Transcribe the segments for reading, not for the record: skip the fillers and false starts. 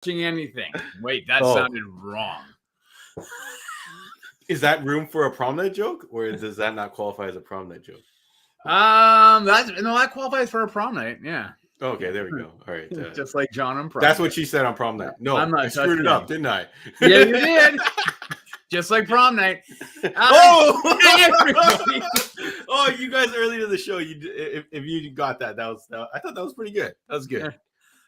watching anything. Wait, that Oh. sounded wrong. Is that room for a prom night joke, or does that not qualify as a prom night joke? That qualifies for a prom night. Yeah. Okay, there we go. All right. Just like John on prom. That's what she said on prom night. No, I'm not I screwed it up, didn't I? Yeah, you did. Just like prom night. Oh, oh! You guys early to the show. If you got that, I thought that was pretty good. That was good. Yeah,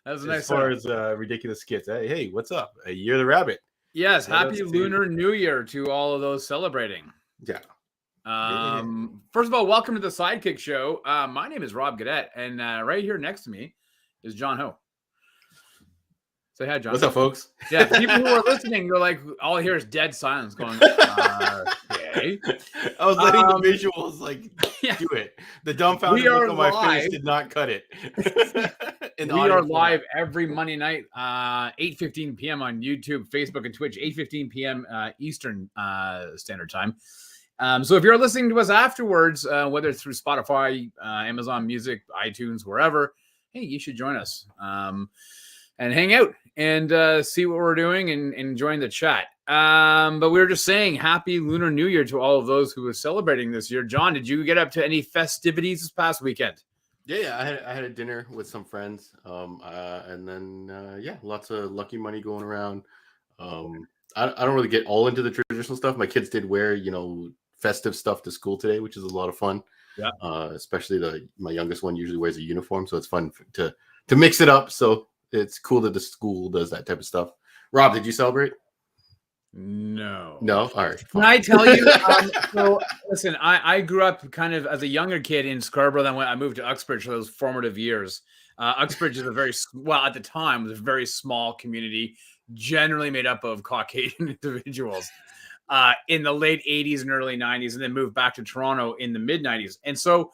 that was a nice. As far as ridiculous skits. Hey, what's up? You're the rabbit. Yes, happy Lunar New Year to all of those celebrating. Yeah. First of all, welcome to the Sidekick Show. My name is Rob Gadet, and right here next to me is John Ho. Say hi, John. What's up, folks? Yeah, people who are listening, they're like, all I hear is dead silence going, okay. I was letting the visuals do it. The dumbfounded look on my face did not cut it. We are live every Monday night, 8:15 p.m. on YouTube, Facebook, and Twitch, 8:15 p.m. Eastern Standard Time. So if you're listening to us afterwards, whether it's through Spotify, Amazon Music, iTunes, wherever, hey, you should join us and hang out and see what we're doing and enjoying the chat. But we were just saying happy Lunar New Year to all of those who are celebrating this year. John, did you get up to any festivities this past weekend? Yeah, I had a dinner with some friends, and then lots of lucky money going around. I don't really get all into the traditional stuff. My kids did wear, festive stuff to school today, which is a lot of fun. Yeah. Especially my youngest one usually wears a uniform, so it's fun to mix it up. So it's cool that the school does that type of stuff. Rob, did you celebrate? No. All right. Fine. Can I tell you? So listen, I grew up kind of as a younger kid in Scarborough. Then when I moved to Uxbridge for those formative years. Uxbridge is at the time was a very small community, generally made up of Caucasian individuals. In the late 80s and early 90s, and then moved back to Toronto in the mid 90s. And so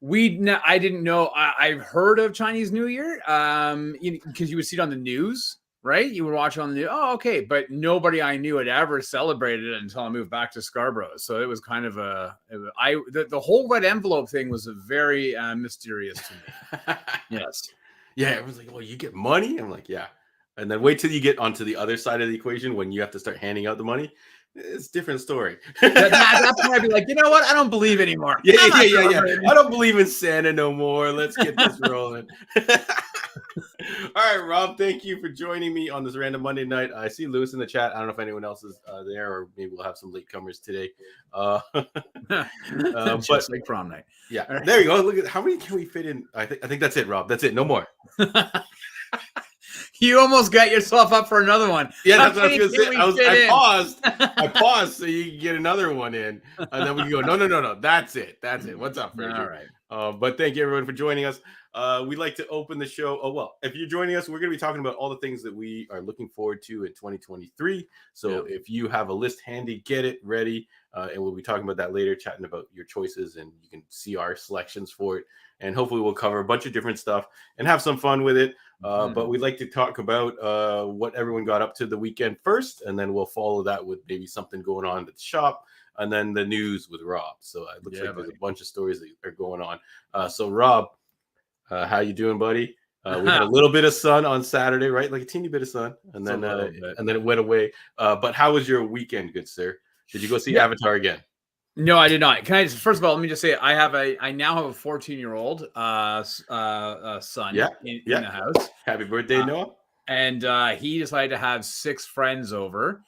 I didn't know. I've heard of Chinese New Year because you would see it on the news, right? You would watch it on the news. Oh, okay. But nobody I knew had ever celebrated it until I moved back to Scarborough. So it was kind of the whole red envelope thing was very mysterious to me. Yes. Yeah. Everyone's like, well, you get money? I'm like, yeah. And then wait till you get onto the other side of the equation when you have to start handing out the money. It's a different story. That point, I'd be like, you know what? I don't believe anymore. Yeah. I don't believe in Santa no more. Let's get this rolling. All right, Rob, thank you for joining me on this random Monday night. I see Lewis in the chat. I don't know if anyone else is there, or maybe we'll have some latecomers today. Just like prom night. Yeah, right. There you go. Look at how many can we fit in. I think that's it, Rob. That's it. No more. You almost got yourself up for another one. Yeah, that's what I was going to say. I paused so you can get another one in. And then we can go, no. That's it. What's up, Fraser? All right. But thank you, everyone, for joining us. We'd like to open the show. Oh, well, if you're joining us, we're going to be talking about all the things that we are looking forward to in 2023. So if you have a list handy, get it ready. And we'll be talking about that later, chatting about your choices, and you can see our selections for it. And hopefully we'll cover a bunch of different stuff and have some fun with it. But we'd like to talk about what everyone got up to the weekend first, and then we'll follow that with maybe something going on at the shop, and then the news with Rob. So it looks like there's a bunch of stories that are going on. So Rob, how you doing, buddy? We had a little bit of sun on Saturday, right? Like a teeny bit of sun, and then it went away. But how was your weekend, good sir? Did you go see Avatar again? No, I did not. Can I just, first of all, let me just say I now have a 14-year-old son in the house. Happy birthday, Noah. And he decided to have 6 friends over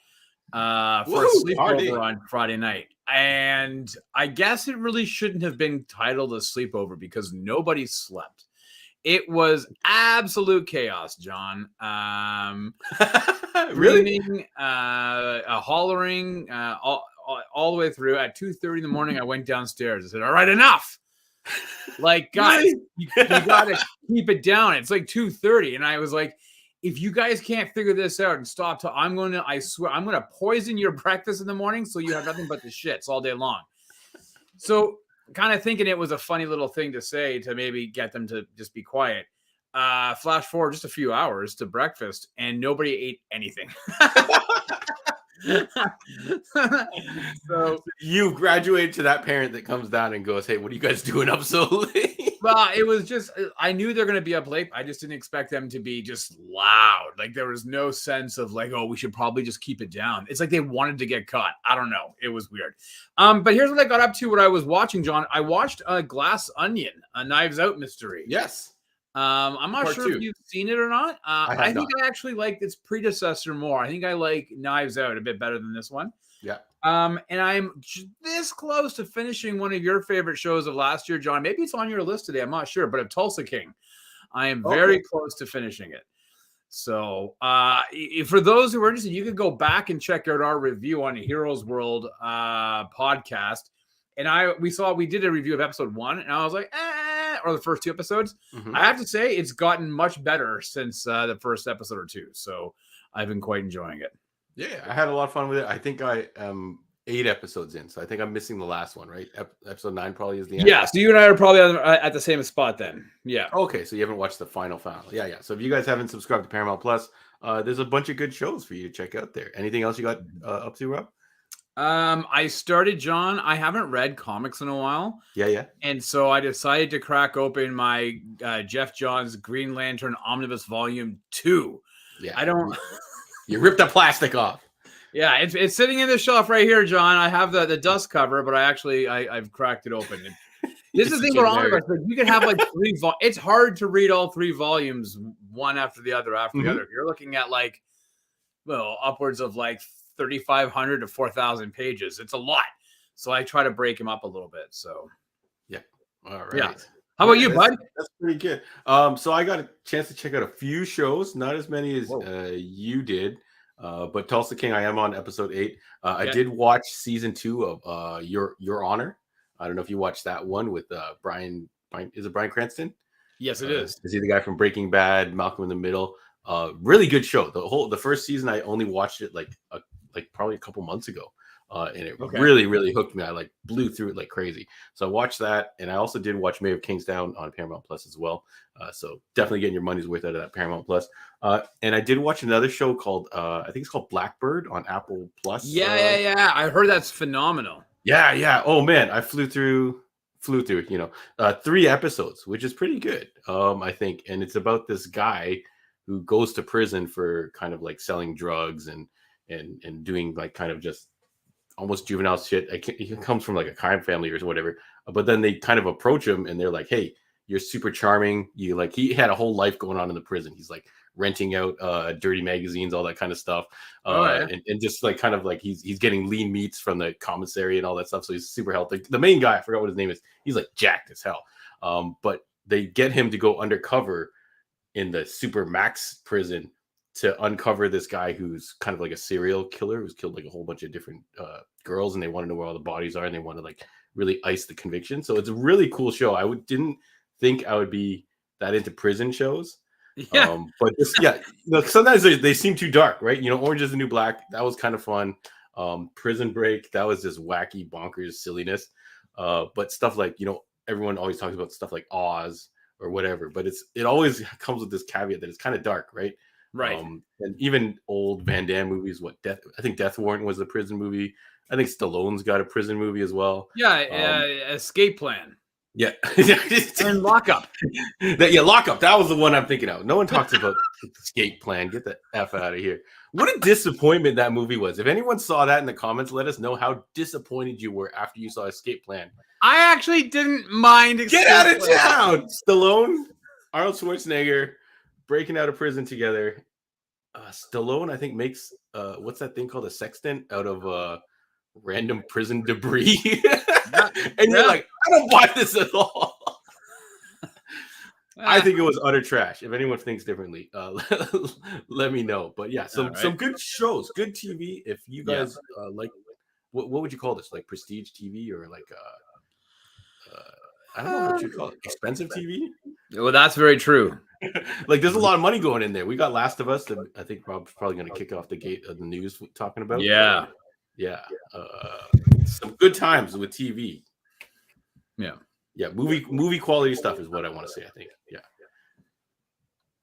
for a sleepover on Friday night. And I guess it really shouldn't have been titled a sleepover because nobody slept. It was absolute chaos, John. Really? Hollering, all the way through. At 2:30 in the morning, I went downstairs. I said, all right, enough. Like, guys, you got to keep it down. It's like 2:30. And I was like, if you guys can't figure this out and stop, I swear, I'm going to poison your breakfast in the morning so you have nothing but the shits all day long. So kind of thinking it was a funny little thing to say to maybe get them to just be quiet. Flash forward just a few hours to breakfast and nobody ate anything. So you graduated to that parent that comes down and goes, hey, what are you guys doing up so late? Well, it was just I knew they're going to be up late. I just didn't expect them to be just loud. Like there was no sense of like, oh, we should probably just keep it down. It's like they wanted to get caught. I don't know. It was weird. But here's what I got up to. What I was watching, John. I watched Glass Onion, a Knives Out mystery. Yes. I'm not Part sure two. if you've seen it or not. I think I actually liked its predecessor more. I think I like Knives Out a bit better than this one. Yeah. And I'm this close to finishing one of your favorite shows of last year, John. Maybe it's on your list today. I'm not sure, but of Tulsa King. I am very close to finishing it. So for those who are interested, you could go back and check out our review on Heroes World podcast. And we did a review of episode 1, and I was like, or the first 2 episodes. Mm-hmm. I have to say it's gotten much better since the first episode or 2. So I've been quite enjoying it. Yeah, I had a lot of fun with it. I think I am 8 episodes in, so I think I'm missing the last one, right? Episode 9 probably is the end. Yeah, so you and I are probably at the same spot then. Yeah. Okay, so you haven't watched the final. Yeah. So if you guys haven't subscribed to Paramount Plus, there's a bunch of good shows for you to check out there. Anything else you got up to, Rob? I started, John. I haven't read comics in a while. Yeah. And so I decided to crack open my Jeff Johns Green Lantern Omnibus Volume 2. Yeah. I don't. You ripped the plastic off. Yeah, it's sitting in the shelf right here, John. I have the dust cover, but I've cracked it open. This is the thing about Omnibus. You can have like 3 volumes. It's hard to read all 3 volumes one after the other the other. You're looking at like, well, upwards of like 3,500 to 4,000 pages. It's a lot. So I try to break them up a little bit. So yeah. All right. Yeah. How about you, bud? That's pretty good. So I got a chance to check out a few shows, not as many as you did. But Tulsa King, I am on episode 8. I did watch season 2 of Your Honor. I don't know if you watched that one with Brian. Is it Bryan Cranston? Yes, it is. Is he the guy from Breaking Bad, Malcolm in the Middle? Really good show. The first season, I only watched it like probably a couple months ago. And it really, really hooked me. I like blew through it like crazy. So I watched that, and I also did watch Mayor of Kingstown on Paramount Plus as well. So definitely getting your money's worth out of that Paramount Plus. And I did watch another show called I think it's called Blackbird on Apple Plus. Yeah. I heard that's phenomenal. Yeah. Oh man, I flew through 3 episodes, which is pretty good. I think, and it's about this guy who goes to prison for kind of like selling drugs and doing like kind of just almost juvenile shit. He comes from like a crime family or whatever, but then they kind of approach him and they're like, hey, you're super charming. He had a whole life going on in the prison. He's like renting out dirty magazines, all that kind of stuff. And just like kind of like he's getting lean meats from the commissary and all that stuff. So he's super healthy. The main guy, I forgot what his name is. He's like jacked as hell. But they get him to go undercover in the super max prison to uncover this guy who's kind of like a serial killer who's killed like a whole bunch of different girls, and they want to know where all the bodies are, and they want to like really ice the conviction. So it's a really cool show. Didn't think I would be that into prison shows. Yeah. But sometimes they seem too dark, right? Orange is the New Black. That was kind of fun. Prison Break, that was just wacky, bonkers silliness. But stuff like, everyone always talks about stuff like Oz or whatever, but it always comes with this caveat that it's kind of dark, right? Right. And even old Van Damme movies, I think Death Warrant was a prison movie. I think Stallone's got a prison movie as well. Yeah, Escape Plan. Yeah. And Lockup. Lockup. That was the one I'm thinking of. No one talks about Escape Plan. Get the F out of here. What a disappointment that movie was. If anyone saw that in the comments, let us know how disappointed you were after you saw Escape Plan. I actually didn't mind Escape Get out of town! Stallone, Arnold Schwarzenegger, breaking out of prison together. Stallone, I think, makes what's that thing called, a sextant out of random prison debris. And you're like, I don't buy this at all. I think it was utter trash. If anyone thinks differently, let me know. But yeah, some good shows, good TV. If you guys like, what would you call this? Like prestige TV or like I don't know what you call it. Expensive TV? Well, that's very true. Like there's a lot of money going in there. We got Last of Us that I think Rob's probably going to kick off the gate of the news talking about. Yeah. Some good times with TV. Yeah, movie quality stuff is what I want to say. I think. Yeah.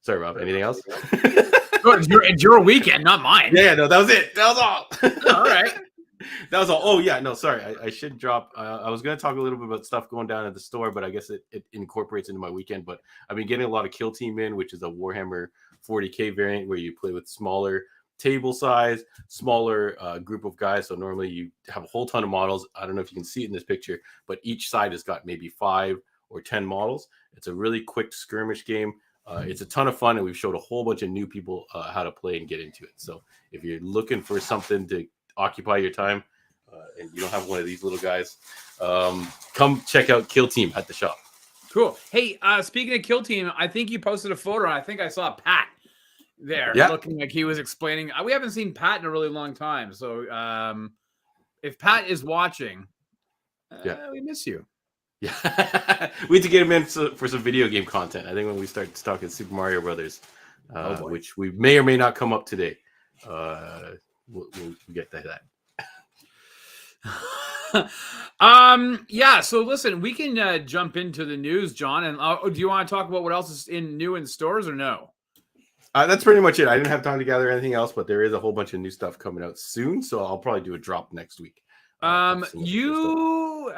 Sorry, Rob. Anything else? It's your weekend, not mine. Yeah, no, that was it. That was all. All right. That was all. Oh yeah, no, sorry. I should drop. I was going to talk a little bit about stuff going down at the store, but I guess it incorporates into my weekend. But I've been getting a lot of Kill Team in, which is a Warhammer 40K variant where you play with smaller table size, smaller group of guys. So normally you have a whole ton of models. I don't know if you can see it in this picture, but each side has got maybe 5 or 10 models. It's a really quick skirmish game. It's a ton of fun, and we've showed a whole bunch of new people how to play and get into it. So if you're looking for something to occupy your time and you don't have one of these little guys, come check out Kill Team at the shop. Cool. Hey, speaking of Kill Team, I think you posted a photo, and I think I saw Pat there looking like he was explaining. We haven't seen Pat in a really long time. So if Pat is watching, we miss you. Yeah, we need to get him in for some video game content. I think when we start talking Super Mario Brothers, which we may or may not come up today, we'll get to that. Yeah. So listen, we can jump into the news, John. And do you want to talk about what else is new in stores or no? That's pretty much it. I didn't have time to gather anything else, but there is a whole bunch of new stuff coming out soon, so I'll probably do a drop next week. You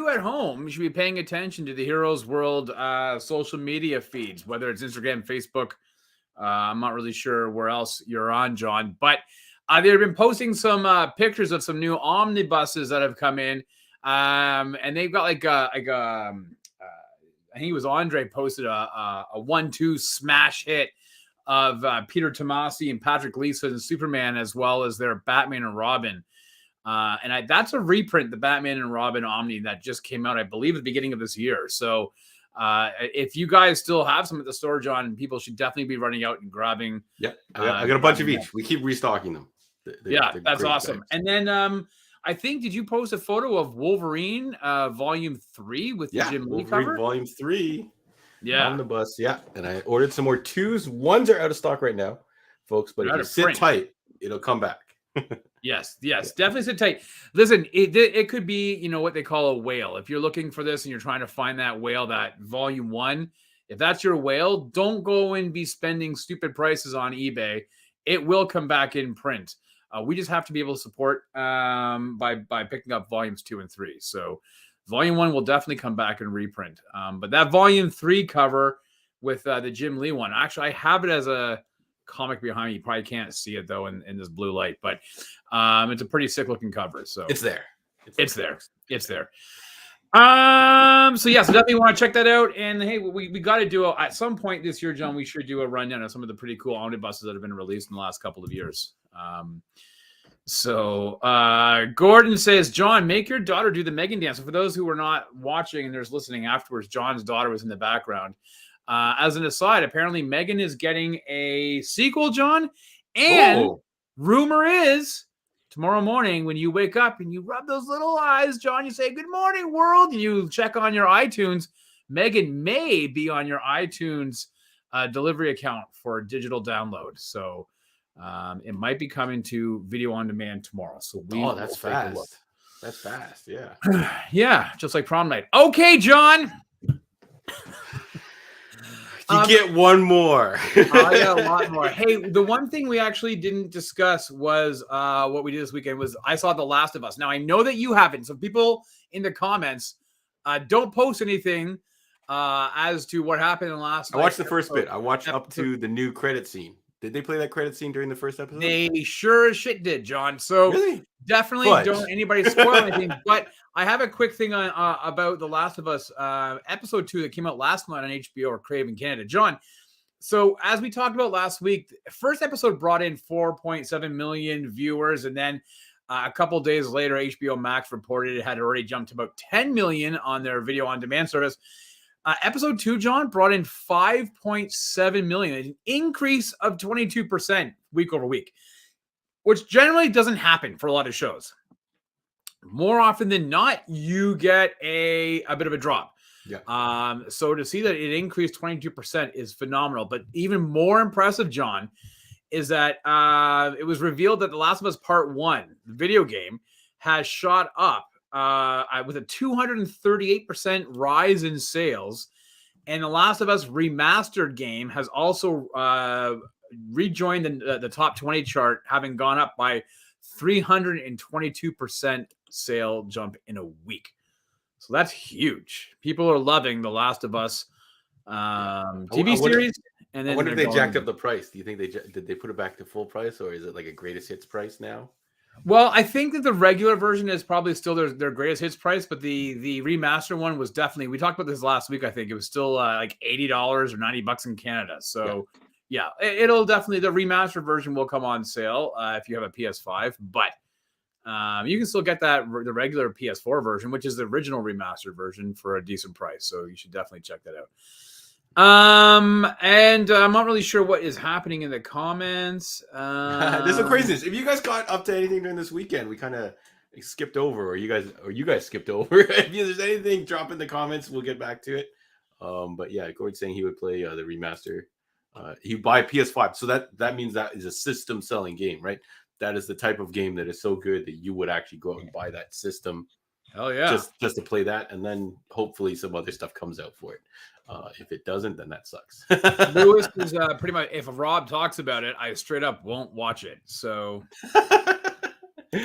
at home should be paying attention to the Heroes World social media feeds, whether it's Instagram, Facebook. I'm not really sure where else you're on, John, but they've been posting some pictures of some new omnibuses that have come in, and they've got I think it was Andre posted a 1-2 smash hit of Peter Tomasi and Patrick Leeson and Superman, as well as their Batman and Robin. And that's a reprint, the Batman and Robin Omni that just came out, I believe, at the beginning of this year. So if you guys still have some at the store, John, people should definitely be running out and grabbing. Yeah, I got a bunch of each. We keep restocking them. That's awesome. Bags. And then I think, did you post a photo of Wolverine Volume 3 with the Jim Lee cover? Volume 3. Yeah. Omnibus, yeah. And I ordered some more 2s. 1s are out of stock right now, folks, but if you sit tight, it'll come back. Yes, definitely sit tight. Listen, it could be, what they call a whale. If you're looking for this and you're trying to find that whale, that Volume 1, if that's your whale, don't go and be spending stupid prices on eBay. It will come back in print. We just have to be able to support by picking up Volumes 2 and 3. So Volume 1 will definitely come back and reprint. But that Volume 3 cover with the Jim Lee one, actually, I have it as a comic behind me. You probably can't see it though in this blue light, but it's a pretty sick looking cover. So it's there. It's there. So definitely want to check that out. And hey, we got to do at some point this year, John, we should do a rundown of some of the pretty cool omnibuses that have been released in the last couple of years. Gordon says, John, make your daughter do the Megan dance. So for those who are not watching and there's listening afterwards, John's daughter was in the background. As an aside, apparently Megan is getting a sequel, John. And rumor is tomorrow morning when you wake up and you rub those little eyes, John, you say, good morning, world. And you check on your iTunes. Megan may be on your iTunes delivery account for digital download. So it might be coming to video on demand tomorrow. So that's fast. That's fast. Yeah. Yeah. Just like prom night. Okay, John. You get one more. I got a lot more. Hey, the one thing we actually didn't discuss was what we did this weekend was I saw The Last of Us. Now, I know that you haven't. So people in the comments, don't post anything as to what happened in the last I watched the first bit. I watched up to the new credit scene. Did they play that credit scene during the first episode? They sure as shit did, John. So definitely don't anybody spoil anything. But I have a quick thing on about The Last of Us episode 2 that came out last night on HBO or Crave in Canada. John, so as we talked about last week, first episode brought in 4.7 million viewers. And then a couple days later, HBO Max reported it had already jumped to about 10 million on their video on demand service. Episode 2, John, brought in 5.7 million, an increase of 22% week over week, which generally doesn't happen for a lot of shows. More often than not, you get a bit of a drop. Yeah. So to see that it increased 22% is phenomenal. But even more impressive, John, is that it was revealed that The Last of Us Part 1, the video game, has shot up with a 238% rise in sales. And The Last of Us Remastered game has also rejoined the top 20 chart, having gone up by 322% sale jump in a week. So that's huge. People are loving The Last of Us TV series. And I then wonder if they they're jacked going. up the price. Do you think did they put it back to full price, or is it like a greatest hits price now? Well, I think that the regular version is probably still their greatest hits price, but the remaster one was definitely. We talked about this last week. I think it was still like $80 or $90 in Canada. So yeah, it'll definitely the remaster version will come on sale if you have a PS5, but you can still get the regular PS4 version, which is the original remastered version, for a decent price. So you should definitely check that out. And I'm not really sure what is happening in the comments. There's some craziness. If you guys got up to anything during this weekend, we kind of skipped over, or you guys skipped over. If there's anything, drop in the comments. We'll get back to it. But yeah, Gord's saying he would play the remaster. He'd buy a PS5, so that means that is a system selling game, right? That is the type of game that is so good that you would actually go out and buy that system. Hell yeah! Just to play that, and then hopefully some other stuff comes out for it. If it doesn't, then that sucks. Lewis is pretty much, if Rob talks about it, I straight up won't watch it. So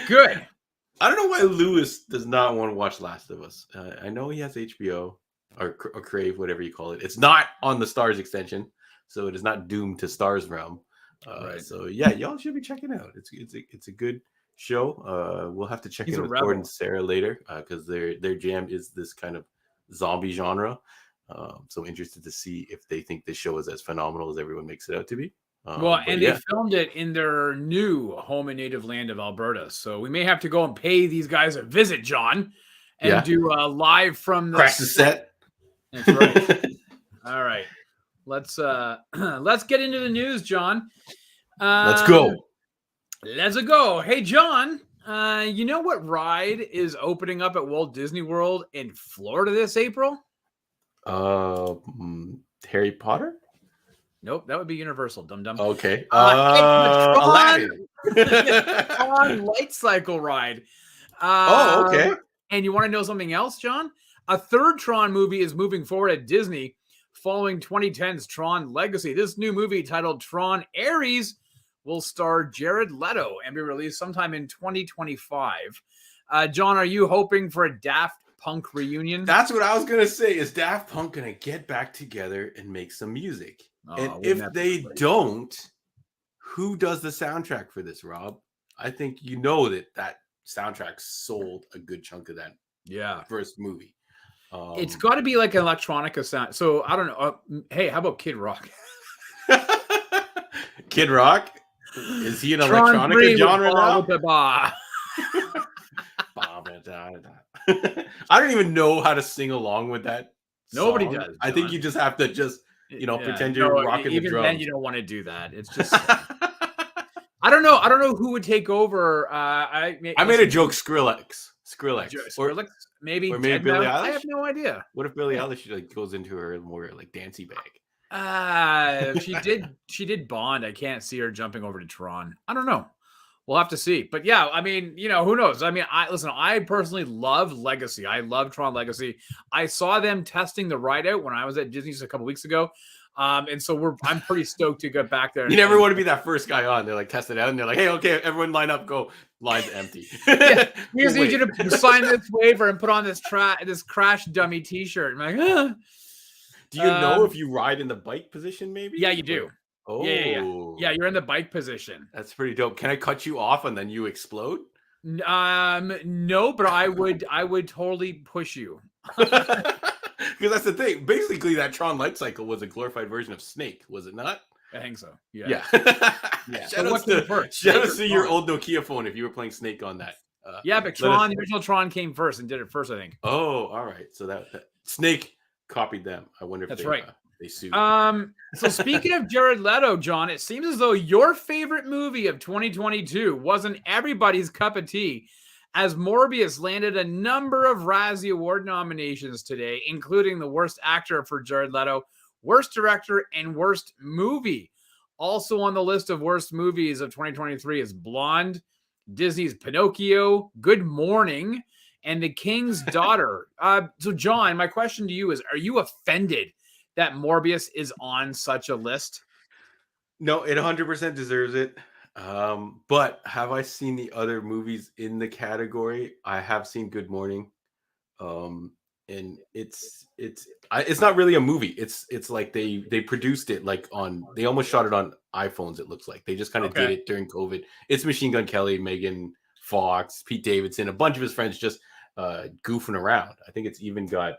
good. I don't know why Lewis does not want to watch Last of Us. I know he has HBO or Crave, whatever you call it. It's not on the Stars extension, so it is not doomed to Stars realm. Right. So yeah, y'all should be checking it out. It's a good show. We'll have to check in with Gordon and Sarah later because their jam is this kind of zombie genre. So interested to see if they think this show is as phenomenal as everyone makes it out to be. They filmed it in their new home and native land of Alberta. So we may have to go and pay these guys a visit, John, and do live from the crash the set. That's right. All right. Let's get into the news, John. Let's go. Let's go. Hey, John, you know what ride is opening up at Walt Disney World in Florida this April? Harry Potter? Nope, that would be Universal. Dum dum. Okay. Aladdin. Tron Light Cycle ride. Okay. And you want to know something else, John? A third Tron movie is moving forward at Disney following 2010's Tron Legacy. This new movie, titled Tron Ares, will star Jared Leto and be released sometime in 2025. John, are you hoping for a Daft Punk reunion? That's what I was gonna say. Is Daft Punk gonna get back together and make some music? And if they don't, who does the soundtrack for this, Rob? I think you know that soundtrack sold a good chunk of that first movie. It's got to be like an electronica sound. So I don't know. Hey, how about Kid Rock? Kid Rock? Is he an electronica genre now? I don't even know how to sing along with that. Nobody does. John. I think you just have to pretend you're rocking the drums. Even then, you don't want to do that. It's just I don't know who would take over. I made a joke. Skrillex, maybe Billie Eilish. I have no idea. What if Billie Eilish goes into her more dancey bag? She did Bond. I can't see her jumping over to Tron. I don't know. We'll have to see. But yeah, I mean, who knows? I mean, I personally love Legacy. I love Tron Legacy. I saw them testing the ride out when I was at Disney just a couple weeks ago. And so I'm pretty stoked to get back there. You never want to be that first guy on. They're like, test it out. And they're like, hey, okay, everyone line up, go. Line's empty. We just need you to sign this waiver and put on this crash dummy t-shirt. I'm like, Do you know if you ride in the bike position, maybe? Yeah, you do. Oh. Yeah, you're in the bike position. That's pretty dope. Can I cut you off and then you explode? No, but I would totally push you. Because that's the thing. Basically, that Tron Light Cycle was a glorified version of Snake, was it not? I think so. Yeah. Shout out to your old Nokia phone if you were playing Snake on that. But the original Tron came first and did it first, I think. Oh, all right. So that Snake copied them. I wonder if they sued. So speaking of Jared Leto, John, it seems as though your favorite movie of 2022 wasn't everybody's cup of tea, as Morbius landed a number of Razzie Award nominations today, including the Worst Actor for Jared Leto, Worst Director, and Worst Movie. Also on the list of worst movies of 2023 is Blonde, Disney's Pinocchio, Good Morning, and The King's Daughter. So, John, my question to you is, are you offended that Morbius is on such a list? No, it 100% deserves it. But have I seen the other movies in the category? I have seen Good Morning. Um, and it's not really a movie. It's like they produced it like on they almost shot it on iPhones. It looks like they just kind of did Okay. it during COVID. It's Machine Gun Kelly, Megan Fox, Pete Davidson, a bunch of his friends just goofing around. I think it's even got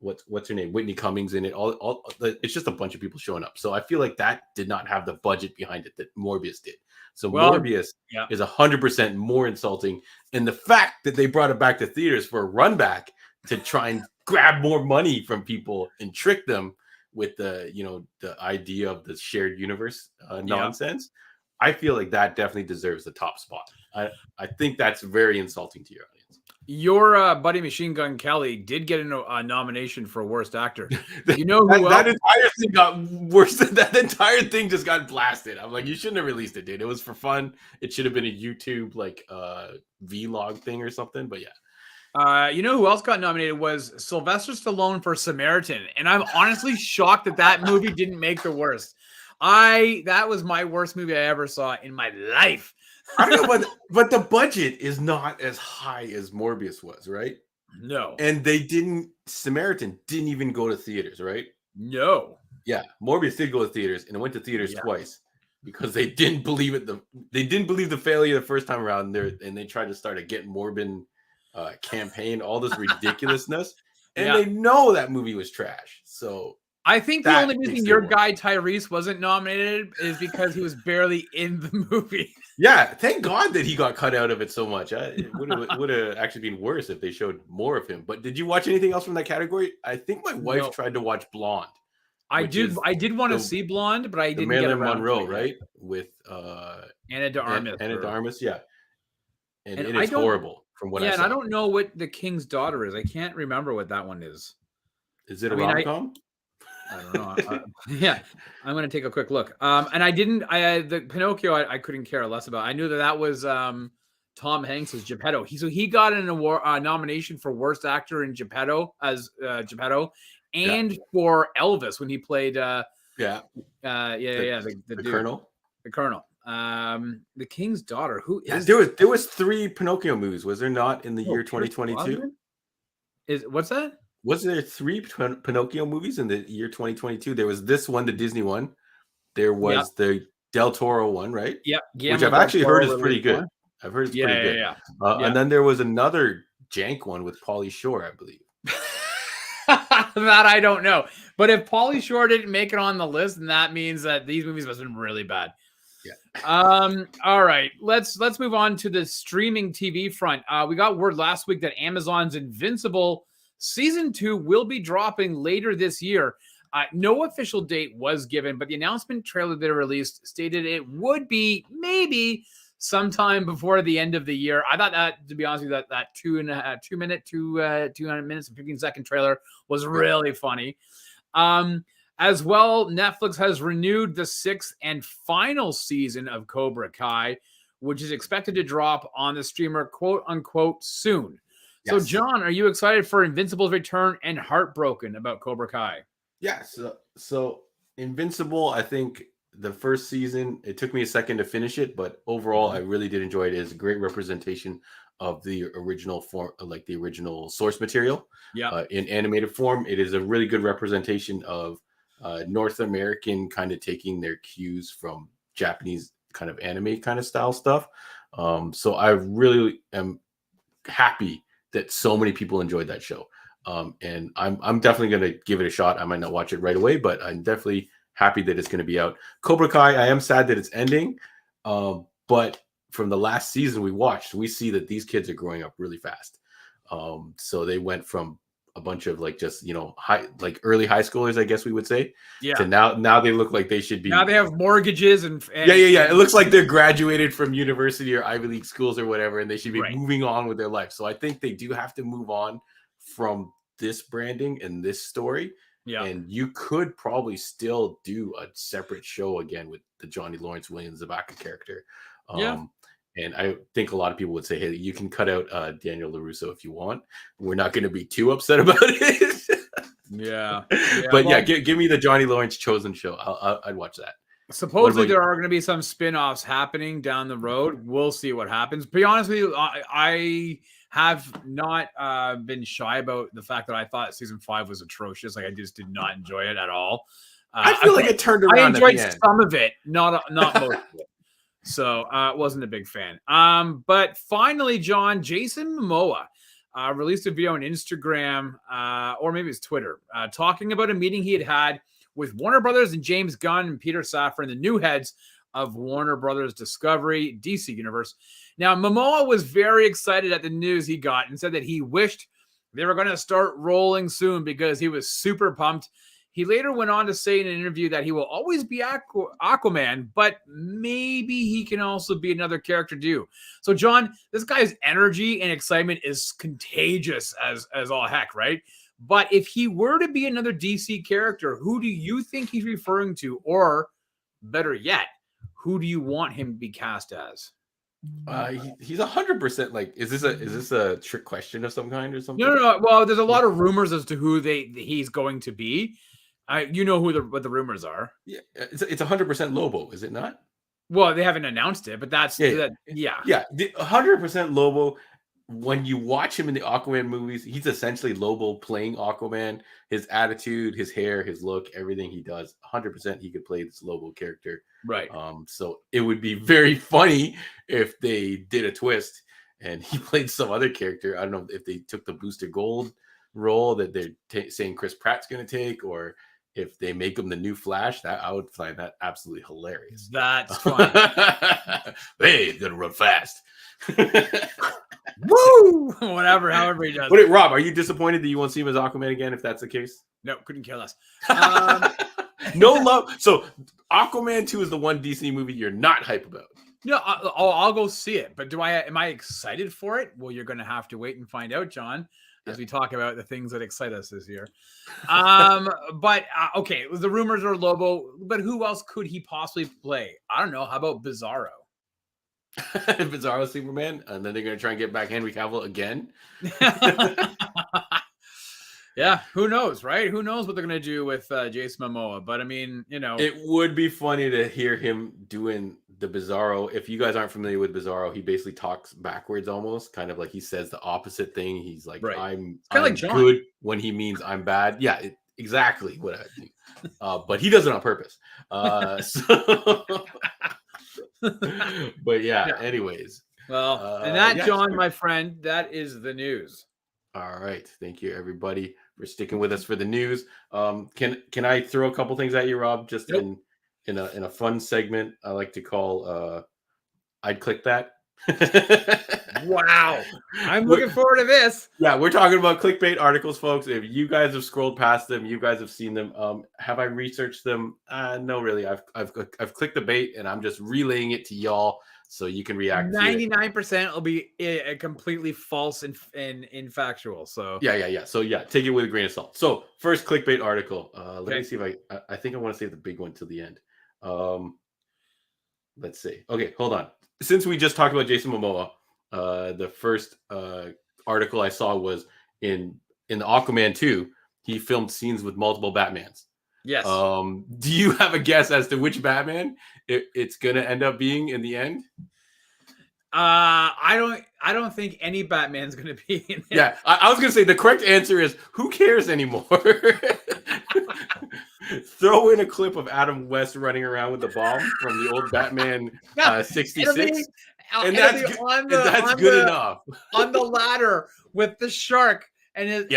what's her name, Whitney Cummings in it. All it's just a bunch of people showing up. So I feel like that did not have the budget behind it that Morbius did. So Well, Morbius yeah. is 100% more insulting, and the fact that they brought it back to theaters for a run back to try and grab more money from people and trick them with the idea of the shared universe Yeah. nonsense. I feel like that definitely deserves the top spot. I think that's very insulting to your audience. Your buddy Machine Gun Kelly did get a nomination for worst actor. that, You know who that else? entire thing got worse. That entire thing just got blasted. I'm like, you shouldn't have released it, dude. It was for fun. It should have been a YouTube like vlog thing or something. But yeah, You know who else got nominated was Sylvester Stallone for Samaritan, and I'm honestly shocked that movie didn't make the worst. That was my worst movie I ever saw in my life. I don't know, but the budget is not as high as Morbius was, right? No, And Samaritan didn't even go to theaters, right? no. Yeah, Morbius did go to theaters, and it went to theaters Yeah. twice because they didn't believe it. They didn't believe the failure the first time around there, and they tried to start a Get Morbin campaign, all this ridiculousness, and Yeah. they know that movie was trash. So I think the that only makes reason it your worse. guy Tyrese wasn't nominated is because he was barely in the movie. Yeah, thank God that he got cut out of it so much. It would have actually been worse if they showed more of him. But did you watch anything else from that category? I think my wife No. tried to watch Blonde, I which did. is I did want to the see Blonde, but I the didn't get Marilyn around to Monroe, it yet. right? With Anna de Armas. Anna de Armas, yeah. And And it I is don't. horrible from what I Yeah, and I saw. don't know what The King's Daughter is. I can't remember what that one is. Is it I a mean, rom-com? I don't know. Yeah, I'm gonna take a quick look. And I didn't. The Pinocchio, I couldn't care less about. I knew that was Tom Hanks as Geppetto. He got an award nomination for worst actor in Geppetto as Geppetto, and for Elvis when he played. Yeah. The The dude, Colonel. the Colonel. The King's Daughter. Who Yeah, is there was 3 Pinocchio movies, was there not, in the year Pierce 2022? Brosnan? What's that? Was there 3 Pinocchio movies in the year 2022? There was this one, the Disney one. There Yeah. was the Del Toro one, right? Yep. Which I've actually heard is pretty good. I've heard it's pretty good. Yeah. And then there was another jank one with Pauly Shore, I believe. That I don't know. But if Pauly Shore didn't make it on the list, then that means that these movies must have been really bad. Yeah. All right. Let's move on to the streaming TV front. We got word last week that Amazon's Invincible Season 2 will be dropping later this year. No official date was given, but the announcement trailer they released stated it would be maybe sometime before the end of the year. I thought that, to be honest with you, that 200 minutes and 15-second trailer was really funny. As well, Netflix has renewed the 6th and final season of Cobra Kai, which is expected to drop on the streamer, quote unquote, soon. So, John, are you excited for Invincible's return and heartbroken about Cobra Kai? Yeah. So Invincible, I think the first season, it took me a second to finish it, but overall, I really did enjoy it. It's a great representation of the original form, like the original source material. Yeah. In animated form, it is a really good representation of North American kind of taking their cues from Japanese kind of anime kind of style stuff. So I really am happy that so many people enjoyed that show. And I'm definitely going to give it a shot. I might not watch it right away, but I'm definitely happy that it's going to be out. Cobra Kai, I am sad that it's ending. But from the last season we watched, we see that these kids are growing up really fast. So they went from a bunch of like just, early high schoolers, I guess we would say, to now they look like they should be. Now they have mortgages and yeah. It looks like they're graduated from university or Ivy League schools or whatever, and they should be moving on with their life. So I think they do have to move on from this branding and this story. Yeah. And you could probably still do a separate show again with the Johnny Lawrence Williams Zabaka character. And I think a lot of people would say, hey, you can cut out Daniel LaRusso if you want. We're not going to be too upset about it. Yeah. But give me the Johnny Lawrence Chosen show. I'd watch that. What Supposedly about you? there are going to be some spin-offs happening down the road. We'll see what happens. To be honest with you, I have not been shy about the fact that I thought season 5 was atrocious. Like I just did not enjoy it at all. I feel like it turned I around at enjoyed the end. some of it, not most of it. So wasn't a big fan. But finally, John, Jason Momoa released a video on Instagram, or maybe it's Twitter, talking about a meeting he had with Warner Brothers and James Gunn and Peter Safran, the new heads of Warner Brothers Discovery DC Universe. Now, Momoa was very excited at the news he got and said that he wished they were going to start rolling soon because he was super pumped. He later went on to say in an interview that he will always be Aquaman, but maybe he can also be another character too. So, John, this guy's energy and excitement is contagious as all heck, right? But if he were to be another DC character, who do you think he's referring to? Or better yet, who do you want him to be cast as? He's 100%. Like, is this a trick question of some kind or something? No. Well, there's a lot of rumors as to who he's going to be. You know what the rumors are. Yeah, it's 100% Lobo, is it not? Well, they haven't announced it, but that's Yeah. 100% Lobo. When you watch him in the Aquaman movies, he's essentially Lobo playing Aquaman. His attitude, his hair, his look, everything he does, 100% he could play this Lobo character. Right. So it would be very funny if they did a twist and he played some other character. I don't know if they took the Booster Gold role that they're saying Chris Pratt's going to take, or if they make him the new Flash. That I would find that absolutely hilarious. That's funny. Hey, he's gonna run fast. Woo! However he does. But Rob, are you disappointed that you won't see him as Aquaman again? If that's the case, no, couldn't care less. No love. So Aquaman 2 is the one DC movie you're not hype about. No, I'll go see it. But am I excited for it? Well, you're going to have to wait and find out, John, as we talk about the things that excite us this year. But okay, the rumors are Lobo, but who else could he possibly play? I don't know. How about Bizarro? Bizarro Superman, and then they're going to try and get back Henry Cavill again. Yeah, who knows, right? Who knows what they're going to do with Jason Momoa? But I mean, it would be funny to hear him doing the Bizarro. If you guys aren't familiar with Bizarro, he basically talks backwards, almost kind of like he says the opposite thing. He's like, right. I'm like good when he means I'm bad. Yeah, exactly what I think. But he does it on purpose. But yeah, anyways. Well, and that, John, my friend, that is the news. All right. Thank you, everybody, for sticking with us for the news. Can I throw a couple things at you, Rob? Just in a fun segment I like to call I'd click that. Wow. I'm looking forward to this. Yeah, we're talking about clickbait articles, folks. If you guys have scrolled past them, you guys have seen them. Have I researched them? No, really. I've clicked the bait and I'm just relaying it to y'all so you can react. 99% will be completely false and factual. So yeah. So yeah, take it with a grain of salt. So first clickbait article. Let me see if I think I want to save the big one till the end. Let's see. Okay, hold on. Since we just talked about Jason Momoa, the first article I saw was in the Aquaman 2, he filmed scenes with multiple Batmans. Yes. Do you have a guess as to which Batman it's gonna end up being in the end? I don't think any Batman's gonna be in there. Yeah, I was gonna say the correct answer is who cares anymore? Throw in a clip of Adam West running around with the bomb from the old Batman 66. And that's good enough. On the ladder with the shark and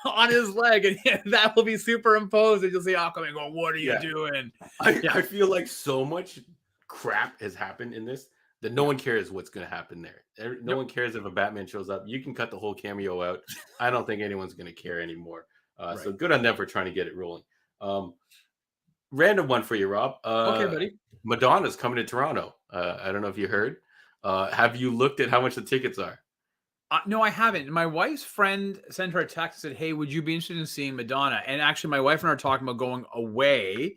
on his leg, and that will be superimposed, and you'll see Aquaman go, "What are you doing?" I feel like so much crap has happened in this that no one cares what's going to happen there. No one cares if a Batman shows up. You can cut the whole cameo out. I don't think anyone's going to care anymore. So good on them for trying to get it rolling. Random one for you, Rob. Okay, buddy. Madonna's coming to Toronto. I don't know if you heard. Have you looked at how much the tickets are? No, I haven't. My wife's friend sent her a text and said, "Hey, would you be interested in seeing Madonna?" And actually, my wife and I are talking about going away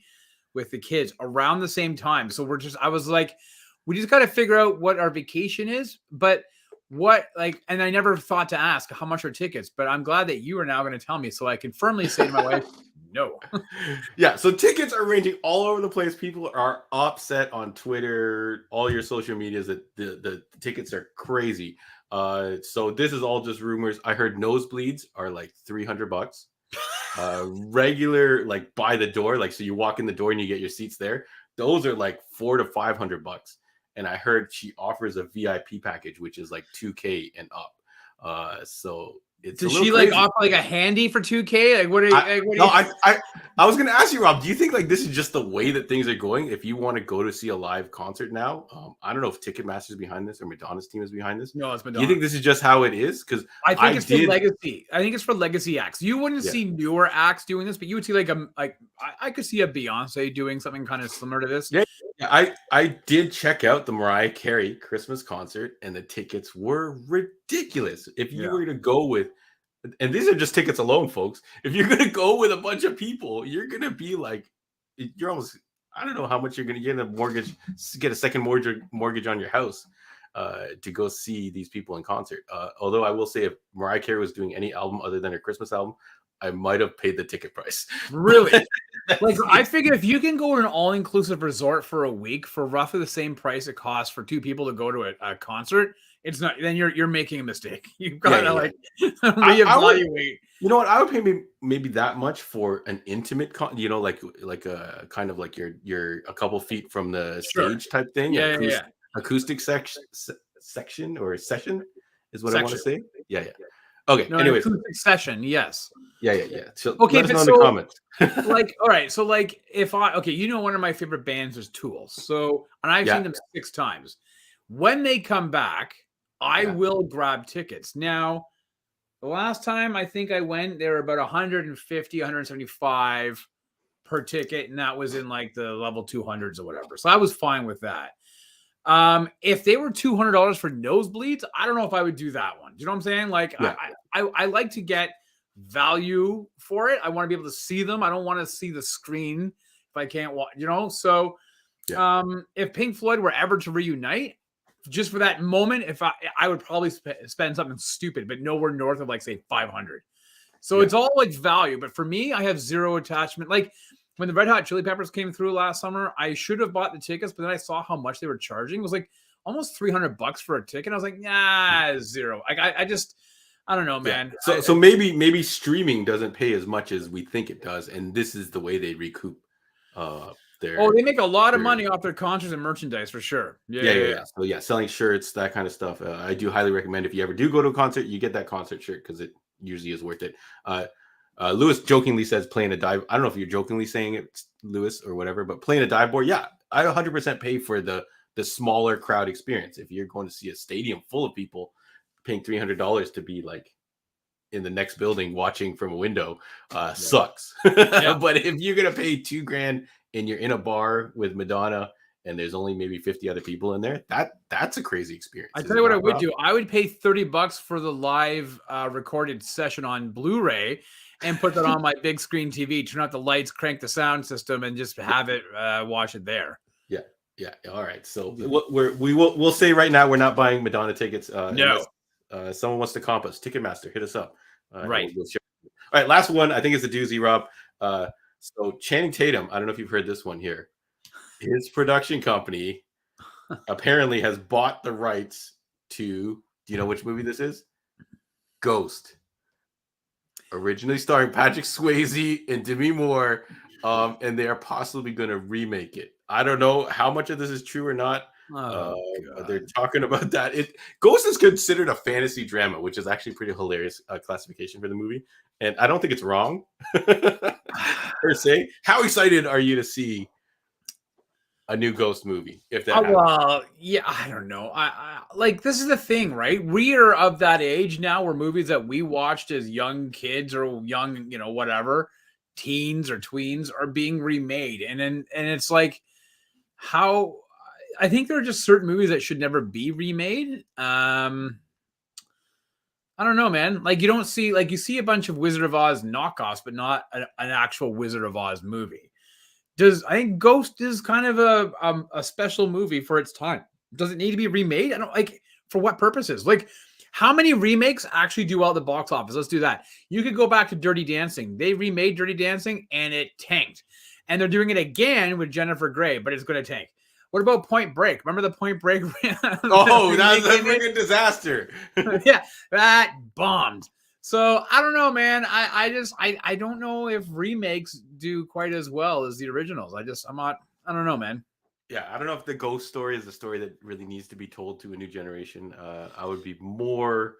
with the kids around the same time. So I was like, we just got to figure out what our vacation is. But what, like, and I never thought to ask how much are tickets, but I'm glad that you are now going to tell me so I can firmly say to my wife, no. Yeah, so tickets are ranging all over the place. People are upset on Twitter, all your social medias that the tickets are crazy. So this is all just rumors. I heard nosebleeds are like $300. Regular, like by the door, like so you walk in the door and you get your seats there. Those are like $400 to $500. And I heard she offers a VIP package, which is like $2K and up. So it's a Does little she like crazy. offer like a handy for 2K? Like, what are you? Like, what do No, you? I was going to ask you, Rob. Do you think like this is just the way that things are going? If you want to go to see a live concert now, I don't know if Ticketmaster is behind this or Madonna's team is behind this. No, it's Do you Madonna. think this is just how it is? Because I think it's for legacy. I think it's for legacy acts. You wouldn't Yeah. see newer acts doing this, but you would see like I could see a Beyonce doing something kind of similar to this. Yeah, I did check out the Mariah Carey Christmas concert, and the tickets were ridiculous. If you were to go with, and these are just tickets alone, folks. If you're gonna go with a bunch of people, you're gonna be like, you're almost, I don't know how much you're gonna get a mortgage, get a second mortgage on your house, to go see these people in concert. Although I will say, if Mariah Carey was doing any album other than her Christmas album, I might have paid the ticket price. Really? Like, I figure if you can go to an all-inclusive resort for a week for roughly the same price it costs for two people to go to a concert, it's not. Then you're making a mistake. You've got to like reevaluate. You know what? I would pay maybe that much for an intimate like a kind of like you're a couple feet from the stage type thing. Acoustic section or session is what I want to say. Yeah. Okay. No, anyways, acoustic session. Yes. Yeah. So okay, let us know in the comments. Like, all right. So like, if one of my favorite bands is Tool. So, and I've seen them 6 times. When they come back, I will grab tickets. Now, the last time I think I went, they were about 150, 175 per ticket, and that was in like the level 200s or whatever. So I was fine with that. If they were $200 for nosebleeds, I don't know if I would do that one. Do you know what I'm saying? Like, I like to get value for it. I want to be able to see them. I don't want to see the screen if I can't watch, So, if Pink Floyd were ever to reunite, just for that moment, if I would probably spend something stupid, but nowhere north of like say 500. So it's all like value. But for me, I have zero attachment. Like when the Red Hot Chili Peppers came through last summer, I should have bought the tickets, but then I saw how much they were charging. It was like almost $300 for a ticket. I was like, nah, zero. I don't know, man. So maybe streaming doesn't pay as much as we think it does, and this is the way they recoup they make a lot of money off their concerts and merchandise for sure. Yeah. So selling shirts, that kind of stuff. I do highly recommend if you ever do go to a concert, you get that concert shirt because it usually is worth it. Lewis jokingly says playing a dive. I don't know if you're jokingly saying it, Lewis, or whatever, but playing a dive board, I 100% pay for the smaller crowd experience. If you're going to see a stadium full of people, paying $300 to be like in the next building watching from a window sucks. But if you're gonna pay $2,000 and you're in a bar with Madonna and there's only maybe 50 other people in there, that's a crazy experience. I tell you what I would do. I would pay $30 for the live recorded session on Blu-ray and put that on my big screen TV, turn out the lights, crank the sound system, and just have it watch it there. Yeah. All right. So we'll say right now we're not buying Madonna tickets. No. Unless, someone wants to comp us. Ticketmaster, hit us up. Right. All right. Last one. I think it's a doozy, Rob. So Channing Tatum. I don't know if you've heard this one here. His production company apparently has bought the rights to. Do you know which movie this is? Ghost. Originally starring Patrick Swayze and Demi Moore, and they are possibly going to remake it. I don't know how much of this is true or not. But they're talking about that. Ghost is considered a fantasy drama, which is actually pretty hilarious classification for the movie, and I don't think it's wrong per se. How excited are you to see a new Ghost movie? If that I don't know. I like, this is the thing, right? We are of that age now where movies that we watched as young kids or young, whatever, teens or tweens are being remade, and it's like, how I think there are just certain movies that should never be remade. I don't know, man. Like, you see a bunch of Wizard of Oz knockoffs, but not an actual Wizard of Oz movie. I think Ghost is kind of a special movie for its time. Does it need to be remade? I don't like. For what purposes? Like, how many remakes actually do well at the box office? Let's do that. You could go back to Dirty Dancing. They remade Dirty Dancing and it tanked. And they're doing it again with Jennifer Grey, but it's going to tank. What about Point Break? Remember the Point Break? Oh, that's a freaking disaster. Yeah, that bombed. So I don't know, man. I don't know if remakes do quite as well as the originals. I don't know, man. Yeah, I don't know if the ghost story is a story that really needs to be told to a new generation. I would be more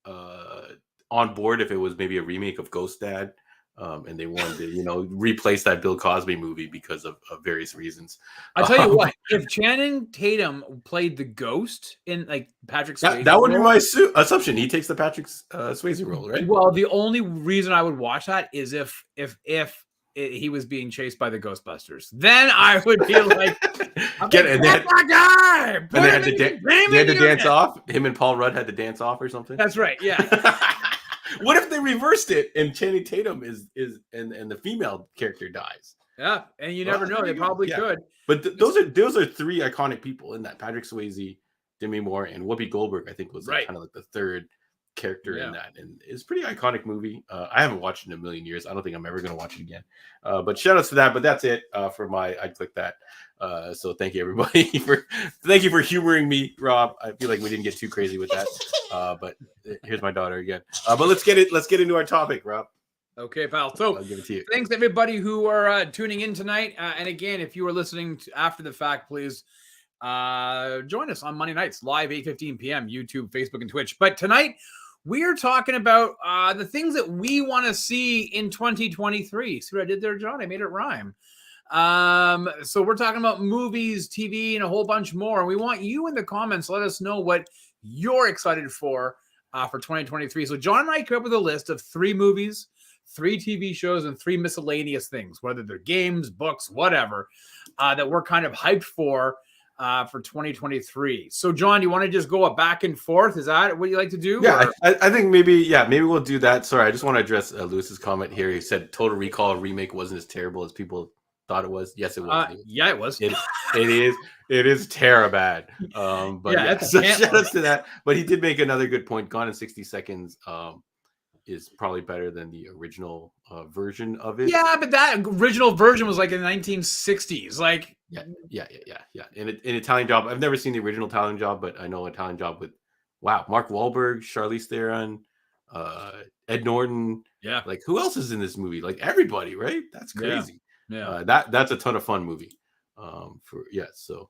on board if it was maybe a remake of Ghost Dad, and they wanted to, replace that Bill Cosby movie because of various reasons. I'll tell you what, if Channing Tatum played the ghost in like Patrick Swayze, that would be my assumption. He takes the Patrick Swayze role, right? Well, the only reason I would watch that is if he was being chased by the Ghostbusters. Then I would be like, get it. That guy. And they had to dance off. Him and Paul Rudd had to dance off or something. That's right. Yeah. What if they reversed it and Channing Tatum is and the female character dies? Yeah, and you never know. They probably could. But those are three iconic people in that: Patrick Swayze, Demi Moore, and Whoopi Goldberg. I think was kind of like the third character in that, and it's a pretty iconic movie. I haven't watched it in a million years. I don't think I'm ever going to watch it again. But shout outs to that. But that's it for my I'd click that. So thank you everybody for humoring me, Rob. I feel like we didn't get too crazy with that. But here's my daughter again. But let's get into our topic, Rob. Okay, pal. So I'll give it to you. Thanks everybody who are tuning in tonight. And again, if you are listening after the fact, please join us on Monday nights live 8:15 p.m. YouTube, Facebook, and Twitch. But tonight we are talking about the things that we want to see in 2023. See what I did there, John? I made it rhyme. So we're talking about movies, TV, and a whole bunch more. And we want you in the comments. Let us know what you're excited for 2023. So John and I came up with a list of 3 movies, 3 TV shows, and 3 miscellaneous things, whether they're games, books, whatever, that we're kind of hyped for 2023. So John, you want to just go back and forth? Is that what you like to do? Yeah, I think maybe we'll do that. Sorry, I just want to address Lewis's comment here. He said Total Recall remake wasn't as terrible as people thought it was. Yes, it was. Yeah, it was. It is terrible bad. But so shout outs to that. But he did make another good point. Gone in 60 Seconds is probably better than the original version of it. Yeah, but that original version was like in the 1960s. Like yeah. In Italian Job, I've never seen the original Italian Job, but I know Italian Job with Mark Wahlberg, Charlize Theron, Ed Norton. Yeah, like who else is in this movie? Like everybody, right? That's crazy. Yeah. That's a ton of fun movie. So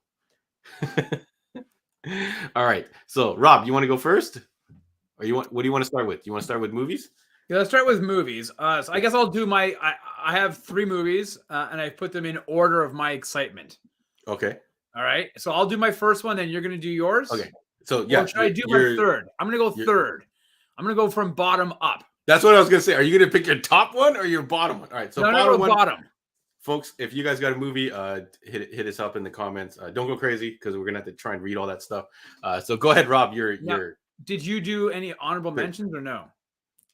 all right. So Rob, you want to go first? Or what do you want to start with? Do you want to start with movies? Yeah, let's start with movies. So I guess I'll do I have 3 movies and I put them in order of my excitement. Okay. All right. So I'll do my first one, then you're going to do yours. Okay. So yeah. Or should I do my third? I'm going to go third. I'm going to go from bottom up. That's what I was going to say. Are you going to pick your top one or your bottom one? All right. So bottom. Folks, if you guys got a movie, hit us up in the comments. Don't go crazy because we're going to have to try and read all that stuff. So go ahead, Rob. Did you do any honorable mentions or no?